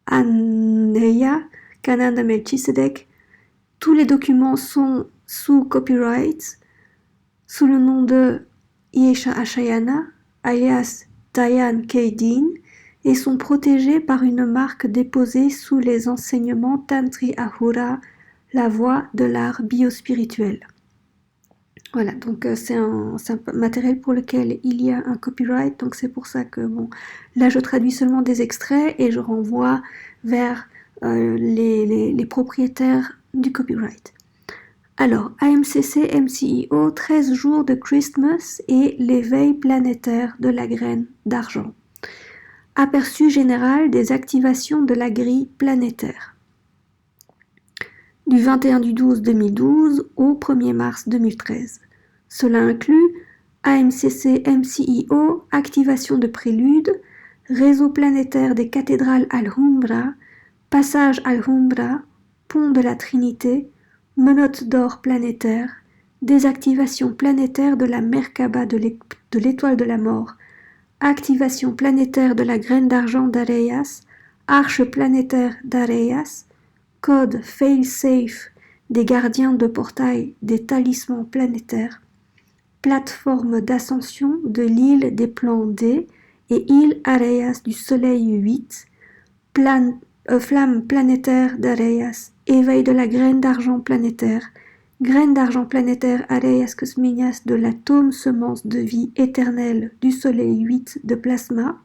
[SPEAKER 5] Arhayas Canada Melchizedek. Tous les documents sont sous copyright, sous le nom de E'Asha Ashayana alias Diane K. Dean, et sont protégés par une marque déposée sous les enseignements Tantri Ahura, la voie de l'art biospirituel. Voilà, donc c'est un matériel pour lequel il y a un copyright, donc c'est pour ça que, bon, là je traduis seulement des extraits et je renvoie vers les propriétaires du copyright. Alors, AMCC MCEO, 13 jours de Christmas et l'éveil planétaire de la graine d'argent. Aperçu général des activations de la grille planétaire. Du 21 du 12 2012 au 1er mars 2013. Cela inclut AMCC MCEO, activation de prélude, réseau planétaire des cathédrales Al-Humbra, passage Al-Humbra, pont de la Trinité, menottes d'or planétaire, désactivation planétaire de la Merkaba de l'étoile de la mort, activation planétaire de la graine d'argent d'Arhayas, arche planétaire d'Arhayas, code fail-safe des gardiens de portail des talismans planétaires, plateforme d'ascension de l'île des plans D et île Arhayas du soleil 8, flamme planétaire d'Arhayas, éveil de la graine d'argent planétaire Arhayas Cosminias de l'atome semence de vie éternelle du soleil 8 de plasma,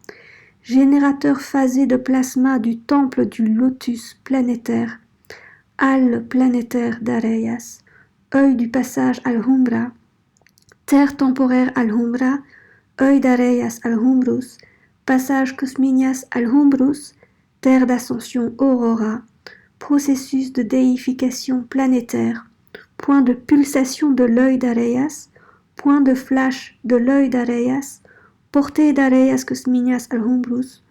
[SPEAKER 5] générateur phasé de plasma du temple du lotus planétaire, Al planétaire d'Arhayas, œil du passage Al-Humbra, terre temporaire Al-Humbra, œil d'Arhayas Al-Humbrus, passage Cosminias Al-Humbrus, terre d'ascension Aurora, processus de déification planétaire, point de pulsation de l'œil d'Arhayas, point de flash de l'œil d'Arhayas, portée d'Arhayas Cosminias Al-Humbrus,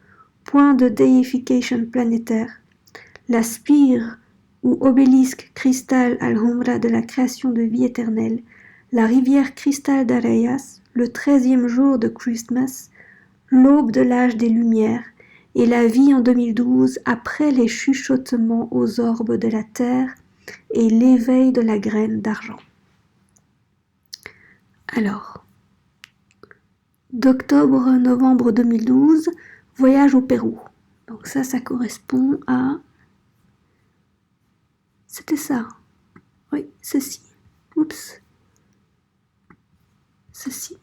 [SPEAKER 5] point de déification planétaire, la spire ou obélisque cristal Al-Humbra de la création de vie éternelle, la rivière cristal d'Arhayas, le 13e jour de Christmas, l'aube de l'âge des Lumières, et la vie en 2012 après les chuchotements aux orbes de la terre et l'éveil de la graine d'argent. Alors, d'octobre-novembre 2012, voyage au Pérou. Donc ça correspond à... C'était ça. Oui, ceci. Oups. Ceci.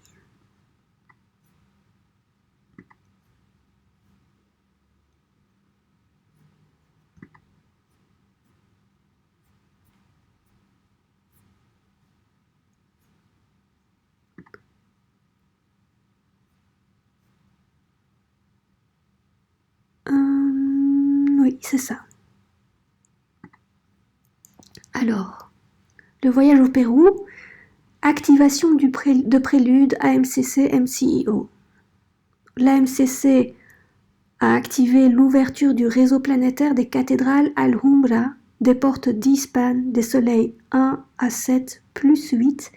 [SPEAKER 5] Oui, c'est ça. Alors, le voyage au Pérou, activation de prélude AMCC MCEO. L'AMCC a activé l'ouverture du réseau planétaire des cathédrales Al-Humbra des portes d'Ispan, des soleils 1 à 7 plus 8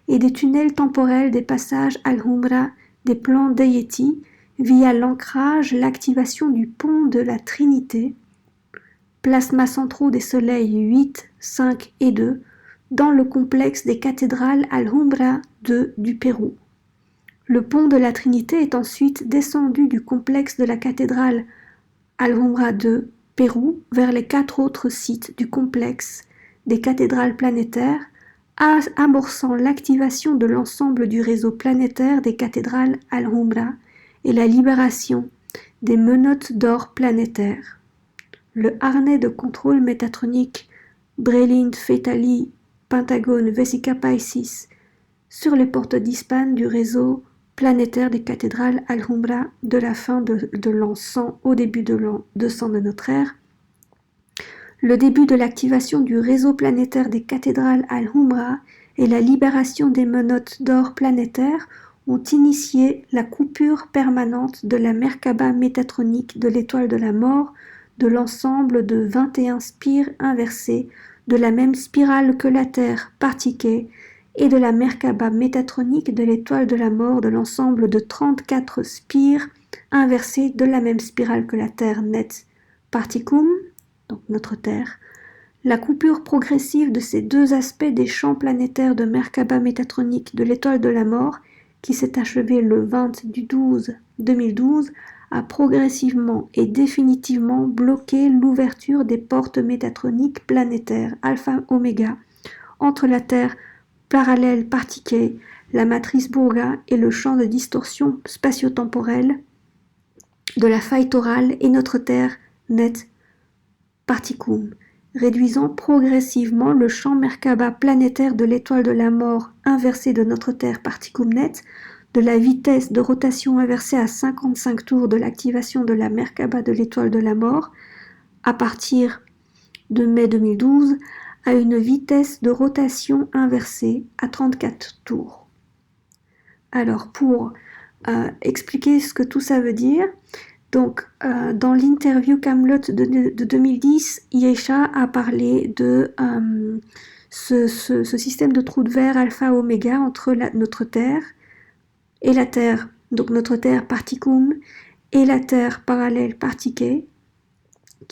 [SPEAKER 5] et des tunnels temporels des passages Al-Humra, des plans Deity, via l'ancrage, l'activation du pont de la Trinité, plasmas centraux des soleils 8, 5 et 2, dans le complexe des cathédrales Al-Humra 2 du Pérou. Le pont de la Trinité est ensuite descendu du complexe de la cathédrale Al-Humra 2 Pérou vers les 4 autres sites du complexe des cathédrales planétaires, amorçant l'activation de l'ensemble du réseau planétaire des cathédrales Al-Humra et la libération des menottes d'or planétaires. Le harnais de contrôle métatronique Brelind Fetali Pentagone Vesica Piscis sur les portes d'Ispan du réseau planétaire des cathédrales Al-Humra de la fin de l'an 100 au début de l'an 200 de notre ère. Le début de l'activation du réseau planétaire des cathédrales Al-Humra et la libération des menottes d'or planétaires ont initié la coupure permanente de la Merkaba métatronique de l'étoile de la mort de l'ensemble de 21 spires inversées de la même spirale que la Terre Partie et de la Merkaba métatronique de l'étoile de la mort de l'ensemble de 34 spires inversées de la même spirale que la Terre Net Particum, donc notre Terre. La coupure progressive de ces deux aspects des champs planétaires de Merkaba métatronique de l'étoile de la mort, qui s'est achevée le 20 du 12 2012, a progressivement et définitivement bloqué l'ouverture des portes métatroniques planétaires Alpha-Oméga entre la Terre parallèle Partie, la matrice Bourga et le champ de distorsion spatio-temporelle de la faille torale et notre Terre Net Particum, réduisant progressivement le champ Merkaba planétaire de l'étoile de la mort inversée de notre Terre Particum Net, de la vitesse de rotation inversée à 55 tours de l'activation de la Merkaba de l'étoile de la mort, à partir de mai 2012, à une vitesse de rotation inversée à 34 tours. Alors, pour expliquer ce que tout ça veut dire, donc, dans l'interview Camelot de 2010, E'Asha a parlé de ce système de trous de verre alpha-oméga entre notre Terre et la Terre, donc notre Terre Particum et la Terre parallèle Partie, qui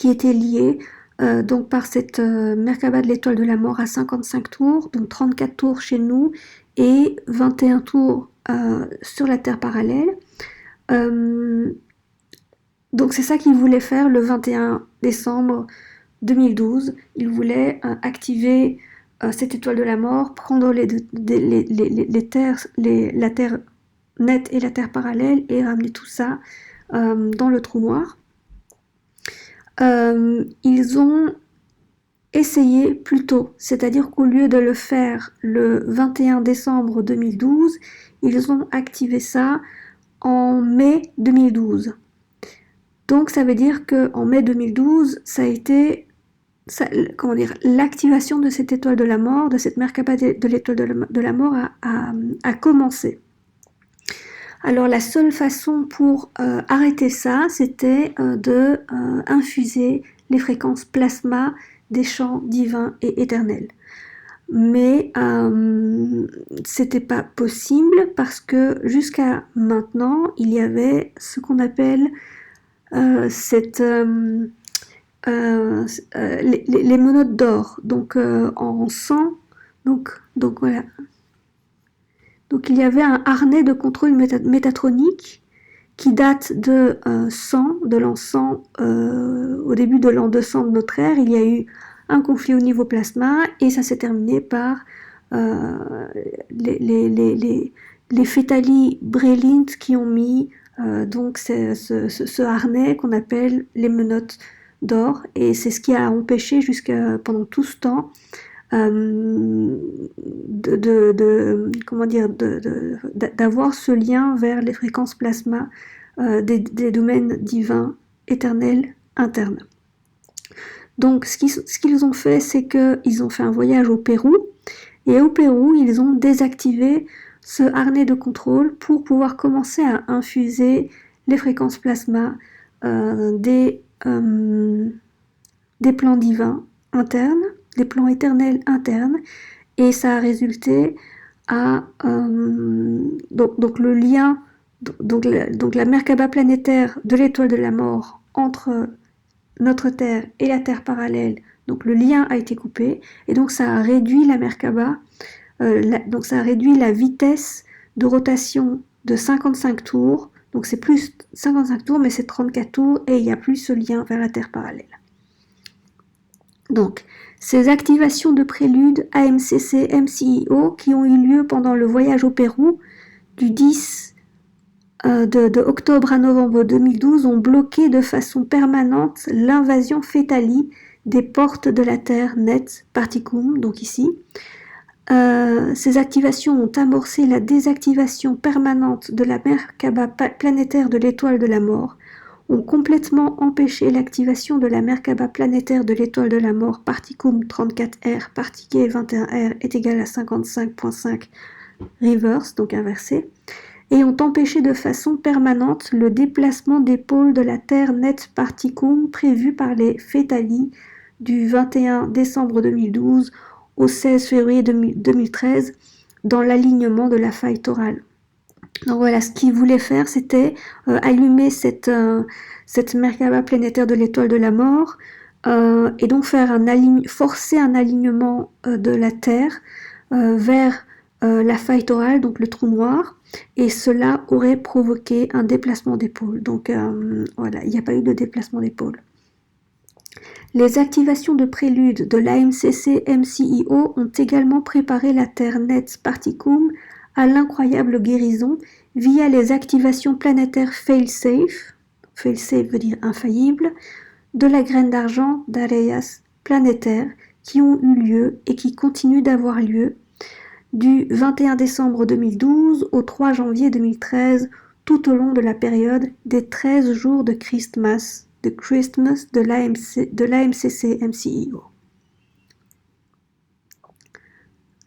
[SPEAKER 5] était liée donc par cette Merkaba de l'étoile de la mort à 55 tours, donc 34 tours chez nous et 21 tours sur la Terre parallèle. Donc c'est ça qu'il voulait faire le 21 décembre 2012. Il voulait activer cette étoile de la mort, prendre la Terre nette et la Terre parallèle et ramener tout ça dans le trou noir. Ils ont essayé plus tôt, c'est-à-dire qu'au lieu de le faire le 21 décembre 2012, ils ont activé ça en mai 2012. Donc ça veut dire qu'en mai 2012, ça a été l'activation de cette étoile de la mort, de cette Merkaba de l'étoile de la mort a commencé. Alors la seule façon pour arrêter ça, c'était de infuser les fréquences plasma des champs divins et éternels. Mais c'était pas possible parce que jusqu'à maintenant, il y avait ce qu'on appelle les menottes d'or, donc en sang, donc voilà. Donc il y avait un harnais de contrôle métatronique qui date de l'an 100, au début de l'an 200 de notre ère. Il y a eu un conflit au niveau plasma et ça s'est terminé par les Fetali Brelind qui ont mis donc ce harnais qu'on appelle les menottes d'or, et c'est ce qui a empêché pendant tout ce temps d'avoir ce lien vers les fréquences plasma des domaines divins éternels internes. Donc ce qu'ils ont fait, c'est qu'ils ont fait un voyage au Pérou, et au Pérou ils ont désactivé ce harnais de contrôle pour pouvoir commencer à infuser les fréquences plasma des plans divins internes, des plans éternels internes, et ça a résulté à donc le lien, donc la Merkaba planétaire de l'étoile de la mort entre notre Terre et la Terre parallèle. Donc le lien a été coupé, et donc ça a réduit la Merkaba, donc ça a réduit la vitesse de rotation de 55 tours. Donc c'est plus 55 tours, mais c'est 34 tours, et il n'y a plus ce lien vers la Terre parallèle. Donc, ces activations de prélude AMCC MCIO qui ont eu lieu pendant le voyage au Pérou du 10 de octobre à novembre 2012 ont bloqué de façon permanente l'invasion fétali des portes de la Terre nette Particum, donc ici. Ces activations ont amorcé la désactivation permanente de la Merkaba planétaire de l'étoile de la mort, ont complètement empêché l'activation de la Merkaba planétaire de l'étoile de la mort Particum 34R, Partie 21R est égal à 55.5 reverse, donc inversé, et ont empêché de façon permanente le déplacement des pôles de la Terre nette Particum prévu par les fétali du 21 décembre 2012 au 16 février 2013 dans l'alignement de la faille torale. Donc voilà, ce qu'ils voulaient faire, c'était allumer cette Merkaba planétaire de l'étoile de la mort et donc forcer un alignement de la Terre vers la faille torale, donc le trou noir, et cela aurait provoqué un déplacement des pôles. Donc voilà, il n'y a pas eu de déplacement des pôles. Les activations de prélude de l'AMCC MCIO ont également préparé la Terre nette Particum à l'incroyable guérison via les activations planétaires fail-safe veut dire infaillible, de la graine d'argent d'Arhayas planétaire qui ont eu lieu et qui continuent d'avoir lieu du 21 décembre 2012 au 3 janvier 2013 tout au long de la période des 13 jours de Christmas de l'AMCC MCIO.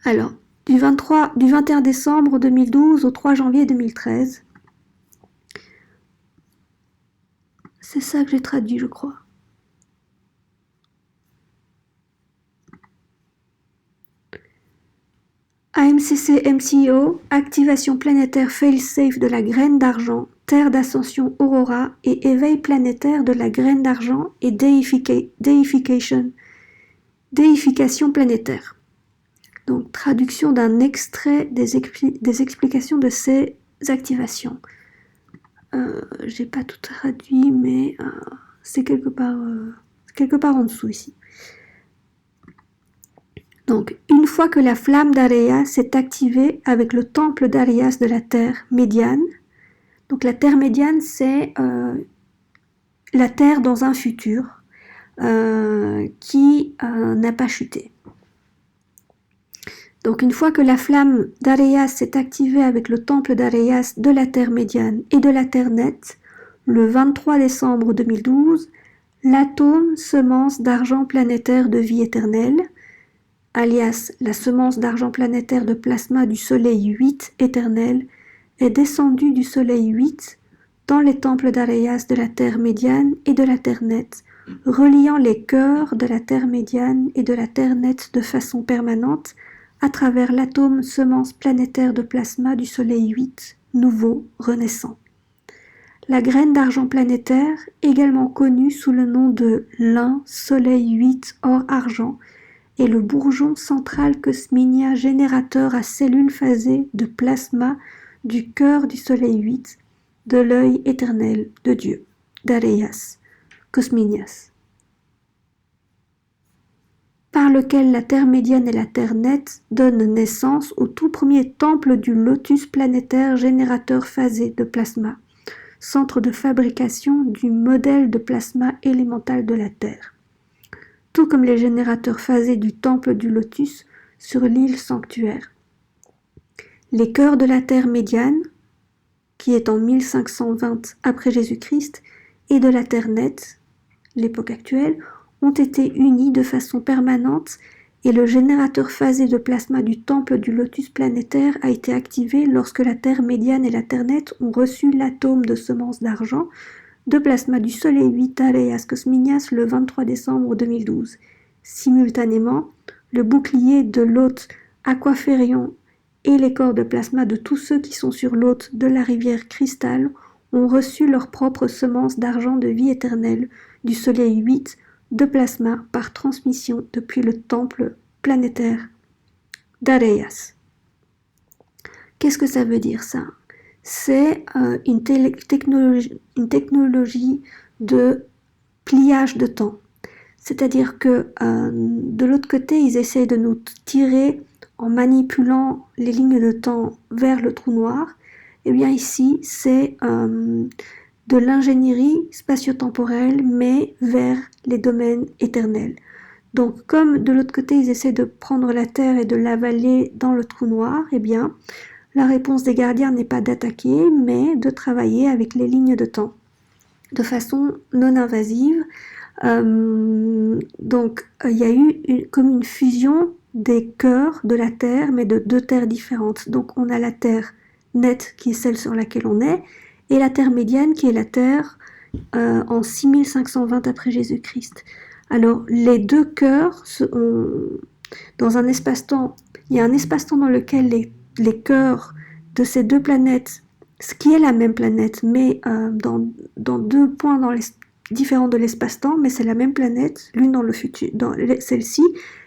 [SPEAKER 5] Alors, du 21 décembre 2012 au 3 janvier 2013. C'est ça que j'ai traduit, je crois. AMCC MCIO, activation planétaire fail-safe de la graine d'argent, terre d'ascension aurora et éveil planétaire de la graine d'argent et déification planétaire. Donc, traduction d'un extrait des explications de ces activations. J'ai pas tout traduit, mais c'est quelque part en dessous ici. Donc, une fois que la flamme d'Arhayas s'est activée avec le temple d'Arhayas de la Terre médiane, donc la Terre médiane, c'est la Terre dans un futur qui n'a pas chuté. Donc une fois que la flamme d'Arhayas s'est activée avec le temple d'Arhayas de la Terre médiane et de la Terre nette, le 23 décembre 2012, l'atome semence d'argent planétaire de vie éternelle, alias la semence d'argent planétaire de plasma du Soleil 8 éternel, est descendu du Soleil 8 dans les temples d'Arhayas de la Terre médiane et de la Terre nette, reliant les cœurs de la Terre médiane et de la Terre nette de façon permanente à travers l'atome semence planétaire de plasma du Soleil 8, nouveau, renaissant. La graine d'argent planétaire, également connue sous le nom de lin Soleil 8 or argent, est le bourgeon central cosminia générateur à cellules phasées de plasma du cœur du Soleil 8, de l'œil éternel de Dieu, d'Arhayas, cosminias, par lequel la Terre médiane et la Terre nette donnent naissance au tout premier temple du lotus planétaire générateur phasé de plasma, centre de fabrication du modèle de plasma élémental de la Terre, tout comme les générateurs phasés du temple du lotus sur l'île sanctuaire. Les cœurs de la Terre médiane, qui est en 1520 après Jésus-Christ, et de la Terre nette, l'époque actuelle, ont été unis de façon permanente et le générateur phasé de plasma du temple du lotus planétaire a été activé lorsque la Terre médiane et la Terre nette ont reçu l'atome de semence d'argent de plasma du Soleil 8 Arhayas Cosminias le 23 décembre 2012 simultanément, le bouclier de l'hôte Aquaférion et les corps de plasma de tous ceux qui sont sur l'hôte de la rivière Cristal ont reçu leur propre semence d'argent de vie éternelle du soleil 8 de plasma par transmission depuis le temple planétaire d'Arhayas. Qu'est-ce que ça veut dire ça? C'est une technologie de pliage de temps. C'est-à-dire que de l'autre côté, ils essayent de nous tirer en manipulant les lignes de temps vers le trou noir. Et bien ici, c'est de l'ingénierie spatio-temporelle, mais vers les domaines éternels. Donc, comme de l'autre côté, ils essaient de prendre la Terre et de l'avaler dans le trou noir, eh bien, la réponse des gardiens n'est pas d'attaquer, mais de travailler avec les lignes de temps, de façon non invasive. Donc, il y a eu comme une fusion des cœurs de la Terre, mais de deux terres différentes. Donc, on a la Terre nette, qui est celle sur laquelle on est, et la Terre médiane, qui est la Terre en 6520 après Jésus-Christ. Alors, les deux cœurs, dans un espace-temps, il y a un espace-temps dans lequel les cœurs de ces deux planètes, ce qui est la même planète, mais dans deux points différents de l'espace-temps, mais c'est la même planète, l'une dans le futur, dans celle-ci,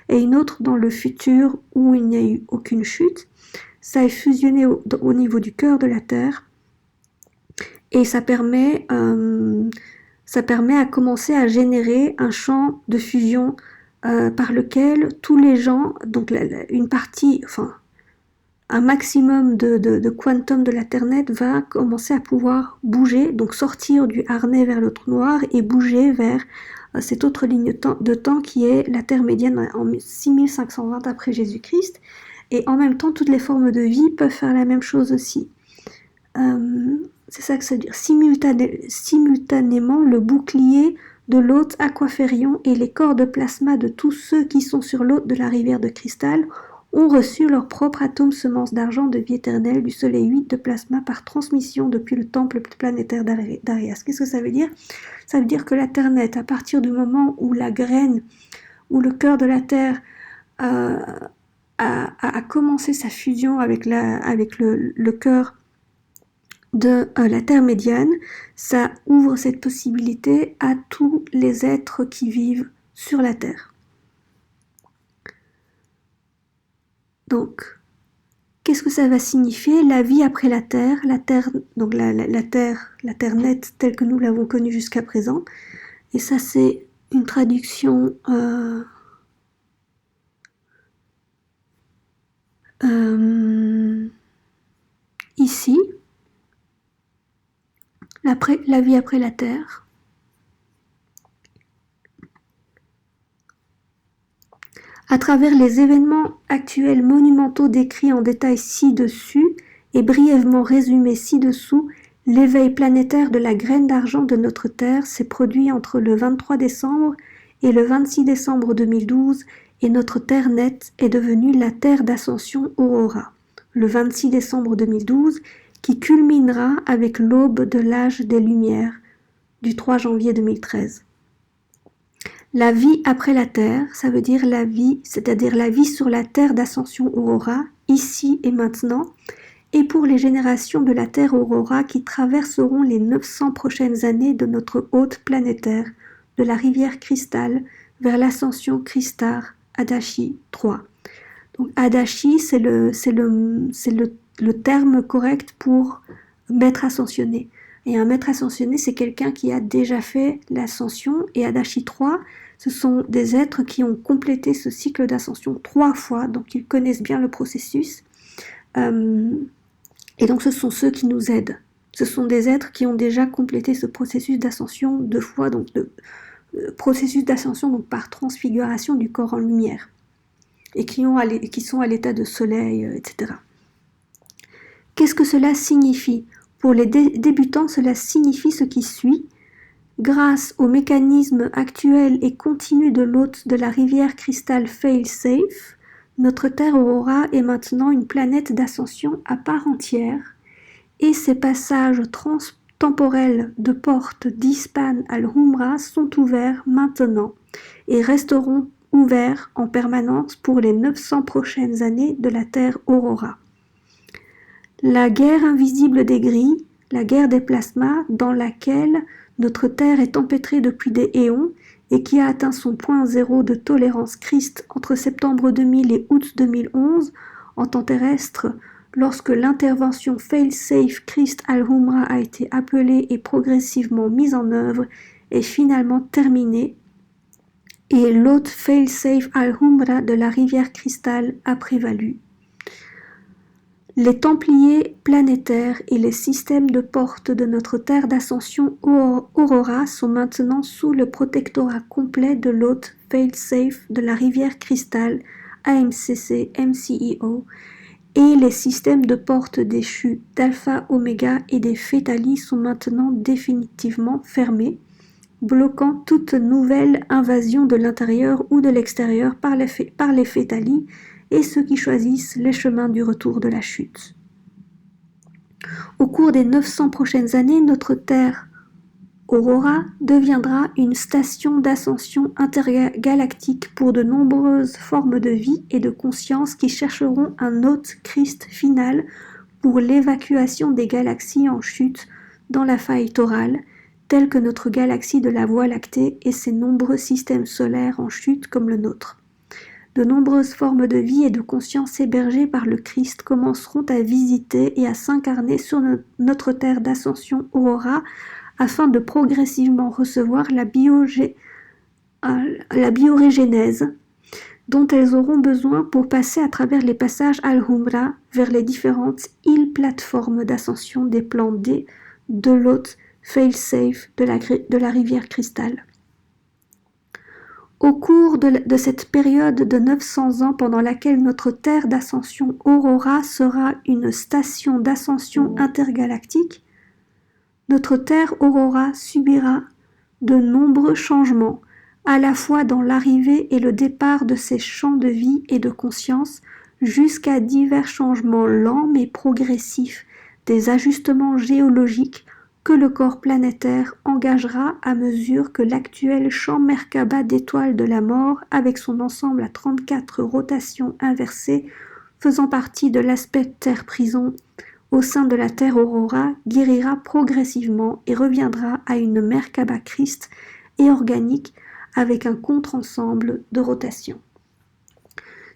[SPEAKER 5] et une autre dans le futur où il n'y a eu aucune chute. Ça est fusionné au niveau du cœur de la Terre, et ça permet à commencer à générer un champ de fusion par lequel tous les gens, donc une partie, enfin un maximum de quantum de la Terre nette va commencer à pouvoir bouger, donc sortir du harnais vers le trou noir et bouger vers cette autre ligne de temps qui est la Terre médiane en 6520 après Jésus-Christ. Et en même temps, toutes les formes de vie peuvent faire la même chose aussi. C'est ça que ça veut dire. Simultanément, le bouclier de l'hôte Aquaférion et les corps de plasma de tous ceux qui sont sur l'hôte de la rivière de cristal ont reçu leur propre atome semence d'argent de vie éternelle du soleil 8 de plasma par transmission depuis le temple planétaire d'Arhayas. Qu'est-ce que ça veut dire? Ça veut dire que la Terre nette, à partir du moment où la graine, où le cœur de la Terre a commencé sa fusion avec le cœur de la Terre médiane, ça ouvre cette possibilité à tous les êtres qui vivent sur la Terre. Donc, qu'est-ce que ça va signifier? La vie après la Terre, donc la Terre nette telle que nous l'avons connue jusqu'à présent. Et ça, c'est une traduction ici. La vie après la Terre. À travers les événements actuels monumentaux décrits en détail ci-dessus et brièvement résumés ci-dessous, l'éveil planétaire de la graine d'argent de notre Terre s'est produit entre le 23 décembre et le 26 décembre 2012 et notre Terre nette est devenue la Terre d'Ascension Aurora, le 26 décembre 2012, qui culminera avec l'aube de l'âge des Lumières du 3 janvier 2013. La vie après la Terre, ça veut dire la vie, c'est-à-dire la vie sur la Terre d'Ascension Aurora, ici et maintenant, et pour les générations de la Terre Aurora qui traverseront les 900 prochaines années de notre hôte planétaire, de la rivière Cristal vers l'ascension Cristar Adachi 3. Donc Adachi, c'est le terme correct pour maître ascensionné. Et un maître ascensionné, c'est quelqu'un qui a déjà fait l'ascension, et Adachi 3, ce sont des êtres qui ont complété ce cycle d'ascension 3 fois, donc ils connaissent bien le processus. Et donc ce sont ceux qui nous aident. Ce sont des êtres qui ont déjà complété ce processus d'ascension 2 fois, donc processus d'ascension donc par transfiguration du corps en lumière, et qui sont à l'état de soleil, etc. Qu'est-ce que cela signifie? Pour les débutants, cela signifie ce qui suit. Grâce au mécanisme actuel et continu de l'hôte de la rivière Cristal Fail-Safe, notre Terre Aurora est maintenant une planète d'ascension à part entière, et ses passages temporels de porte d'Ispan al-Humra sont ouverts maintenant et resteront ouvert en permanence pour les 900 prochaines années de la Terre Aurora. La guerre invisible des gris, la guerre des plasmas dans laquelle notre Terre est empêtrée depuis des éons et qui a atteint son point zéro de tolérance Christ entre septembre 2000 et août 2011 en temps terrestre, lorsque l'intervention fail-safe Christ al-Humra a été appelée et progressivement mise en œuvre, est finalement terminée, et l'autre fail-safe al-Humra de la rivière Cristal a prévalu. Les Templiers planétaires et les systèmes de portes de notre terre d'ascension Aurora sont maintenant sous le protectorat complet de l'hôte fail-safe de la rivière Cristal, AMCC MCEO, et les systèmes de portes déchus d'Alpha Oméga et des Fétalis sont maintenant définitivement fermés, bloquant toute nouvelle invasion de l'intérieur ou de l'extérieur par les Fétalis et ceux qui choisissent les chemins du retour de la chute. Au cours des 900 prochaines années, notre Terre Aurora deviendra une station d'ascension intergalactique pour de nombreuses formes de vie et de conscience qui chercheront un hôte Christ final pour l'évacuation des galaxies en chute dans la faille torale, telle que notre galaxie de la Voie lactée et ses nombreux systèmes solaires en chute comme le nôtre. De nombreuses formes de vie et de conscience hébergées par le Christ commenceront à visiter et à s'incarner sur notre terre d'ascension Aurora afin de progressivement recevoir la biorégénèse dont elles auront besoin pour passer à travers les passages Al-Humra vers les différentes îles-plateformes d'ascension des plans D de l'hôte fail-safe de la rivière Cristal. Au cours de cette période de 900 ans pendant laquelle notre terre d'ascension Aurora sera une station d'ascension intergalactique, notre terre Aurora subira de nombreux changements, à la fois dans l'arrivée et le départ de ses champs de vie et de conscience, jusqu'à divers changements lents mais progressifs, des ajustements géologiques que le corps planétaire engagera à mesure que l'actuel champ Merkaba d'étoiles de la mort, avec son ensemble à 34 rotations inversées, faisant partie de l'aspect Terre-prison, au sein de la Terre Aurora, guérira progressivement et reviendra à une Merkaba Christ et organique avec un contre-ensemble de rotation.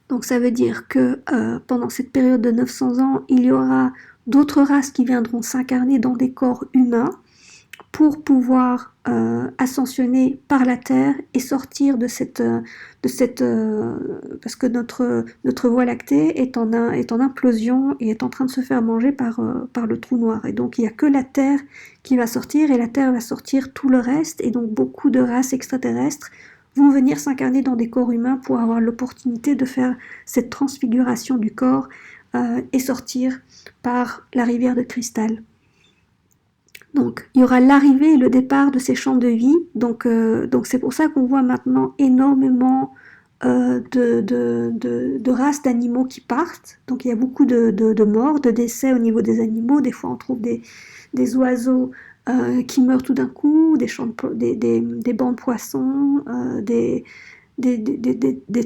[SPEAKER 5] Donc ça veut dire que pendant cette période de 900 ans, il y aura d'autres races qui viendront s'incarner dans des corps humains pour pouvoir ascensionner par la Terre et sortir de cette parce que notre Voie lactée est en implosion et est en train de se faire manger par le trou noir. Et donc il n'y a que la Terre qui va sortir et la Terre va sortir tout le reste. Et donc beaucoup de races extraterrestres vont venir s'incarner dans des corps humains pour avoir l'opportunité de faire cette transfiguration du corps et sortir par la rivière de cristal. Donc il y aura l'arrivée et le départ de ces champs de vie. Donc c'est pour ça qu'on voit maintenant énormément de races d'animaux qui partent. Donc il y a beaucoup de morts, de décès au niveau des animaux. Des fois on trouve des oiseaux qui meurent tout d'un coup, des bancs de poissons, des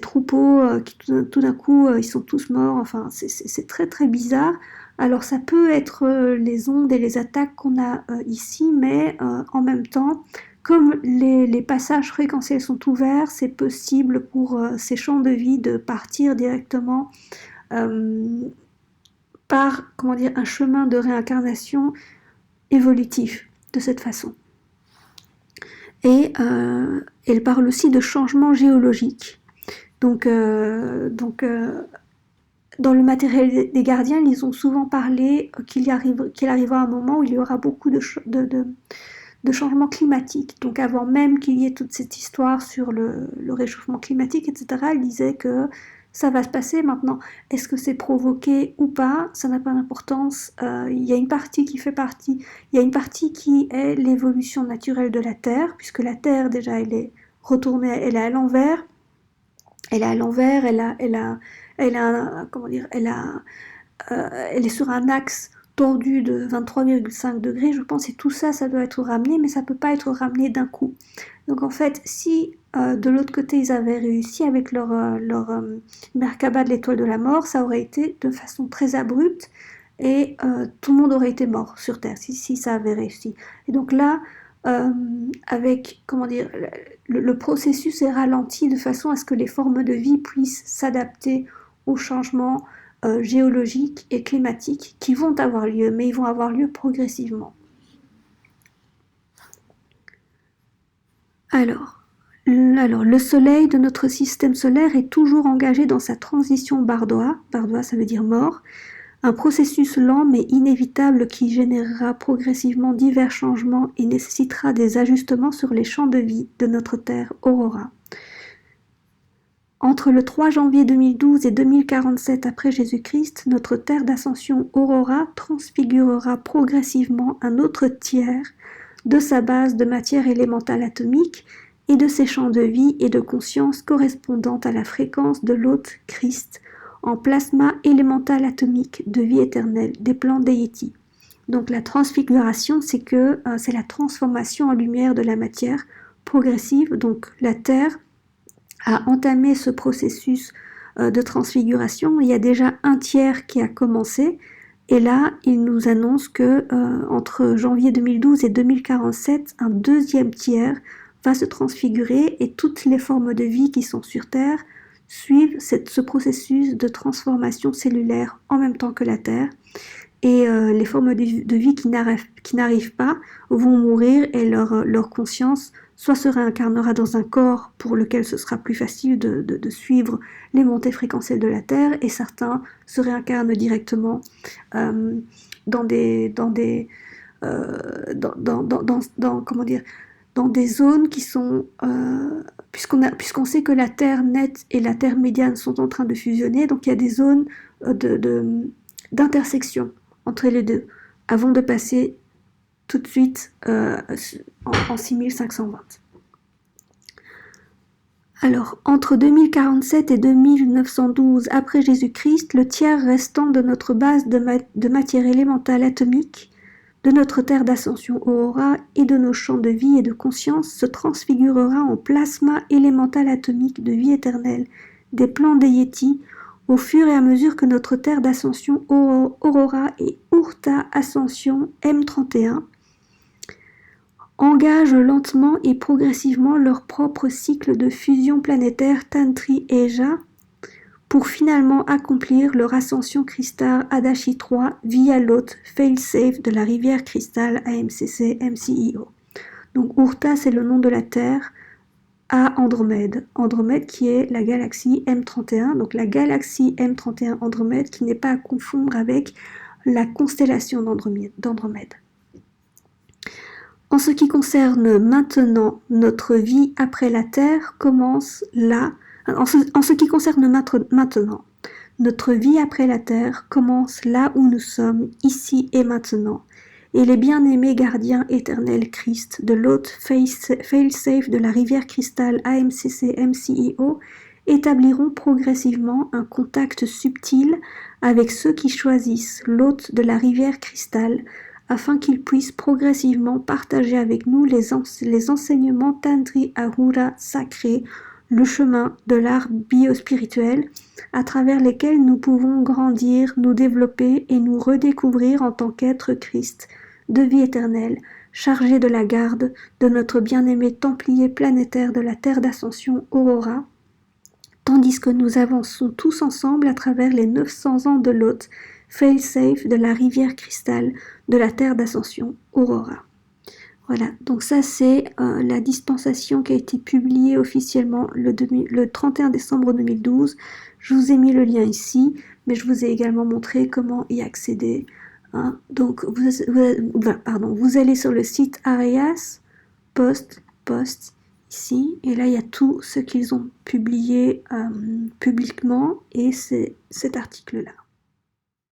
[SPEAKER 5] troupeaux qui tout d'un coup ils sont tous morts. Enfin c'est très très bizarre. Alors ça peut être les ondes et les attaques qu'on a ici, mais en même temps, comme les passages fréquentiels sont ouverts, c'est possible pour ces champs de vie de partir directement par un chemin de réincarnation évolutif de cette façon. Et elle parle aussi de changement géologique. Donc dans le matériel des gardiens, ils ont souvent parlé qu'il arrivera un moment où il y aura beaucoup de changements climatiques. Donc avant même qu'il y ait toute cette histoire sur le réchauffement climatique, etc., ils disaient que ça va se passer maintenant. Est-ce que c'est provoqué ou pas? Ça n'a pas d'importance. Il y a une partie qui fait partie. Il y a une partie qui est l'évolution naturelle de la Terre, puisque la Terre, déjà, elle est retournée, elle est à l'envers. Elle est sur un axe tordu de 23,5 degrés, je pense, et tout ça, ça doit être ramené, mais ça peut pas être ramené d'un coup. Donc en fait, si de l'autre côté ils avaient réussi avec leur Merkaba de l'étoile de la mort, ça aurait été de façon très abrupte et tout le monde aurait été mort sur Terre si ça avait réussi. Et donc là, avec, comment dire, le processus est ralenti de façon à ce que les formes de vie puissent s'adapter aux changements géologiques et climatiques qui vont avoir lieu, mais ils vont avoir lieu progressivement. Alors, le Soleil de notre système solaire est toujours engagé dans sa transition bardoa, bardoa ça veut dire mort, un processus lent mais inévitable qui générera progressivement divers changements et nécessitera des ajustements sur les champs de vie de notre Terre Aurora. Entre le 3 janvier 2012 et 2047 après Jésus-Christ, notre Terre d'ascension Aurora transfigurera progressivement un autre tiers de sa base de matière élémentale atomique et de ses champs de vie et de conscience correspondant à la fréquence de l'hôte Christ en plasma élémental atomique de vie éternelle des plans déités. Donc la transfiguration, c'est la transformation en lumière de la matière progressive. Donc la Terre a entamé ce processus de transfiguration. Il y a déjà un tiers qui a commencé. Et là, il nous annonce que entre janvier 2012 et 2047, un deuxième tiers va se transfigurer et toutes les formes de vie qui sont sur Terre suivent ce processus de transformation cellulaire en même temps que la Terre. Et les formes de vie qui n'arrivent pas vont mourir et leur conscience soit se réincarnera dans un corps pour lequel ce sera plus facile de suivre les montées fréquentielles de la Terre, et certains se réincarnent directement dans des zones qui sont puisqu'on sait que la Terre nette et la Terre médiane sont en train de fusionner, donc il y a des zones d'intersection entre les deux avant de passer tout de suite en 6520. Alors, entre 2047 et 2912 après Jésus-Christ, le tiers restant de notre base de matière élémentale atomique, de notre terre d'ascension Aurora et de nos champs de vie et de conscience se transfigurera en plasma élémental atomique de vie éternelle des plans déités au fur et à mesure que notre terre d'ascension Aurora et Urta Ascension M31 engagent lentement et progressivement leur propre cycle de fusion planétaire Tantri E'Asha pour finalement accomplir leur ascension cristal Adashi 3 via l'hôte fail-safe de la rivière cristal AMCC MCIO. Donc Urta, c'est le nom de la Terre à Andromède. Andromède qui est la galaxie M31, donc la galaxie M31 Andromède qui n'est pas à confondre avec la constellation d'Andromède. En ce qui concerne maintenant notre vie après la Terre commence là. En ce qui concerne maintenant, notre vie après la Terre commence là où nous sommes, ici et maintenant. Et les bien-aimés gardiens éternels Christ de l'hôte fail-safe de la rivière cristal AMCC MCIO établiront progressivement un contact subtil avec ceux qui choisissent l'hôte de la rivière cristal afin qu'ils puissent progressivement partager avec nous les enseignements Tantri Ahura sacrés, le chemin de l'art biospirituel, à travers lesquels nous pouvons grandir, nous développer et nous redécouvrir en tant qu'être Christ, de vie éternelle, chargé de la garde de notre bien-aimé templier planétaire de la Terre d'Ascension Aurora, tandis que nous avançons tous ensemble à travers les 900 ans de l'hôte, fail-safe de la rivière cristal de la Terre d'Ascension Aurora. Voilà, donc ça c'est la dispensation qui a été publiée officiellement le 31 décembre 2012. Je vous ai mis le lien ici, mais je vous ai également montré comment y accéder. Hein. Donc vous allez sur le site Arhayas, post ici, et là il y a tout ce qu'ils ont publié publiquement, et c'est cet article-là.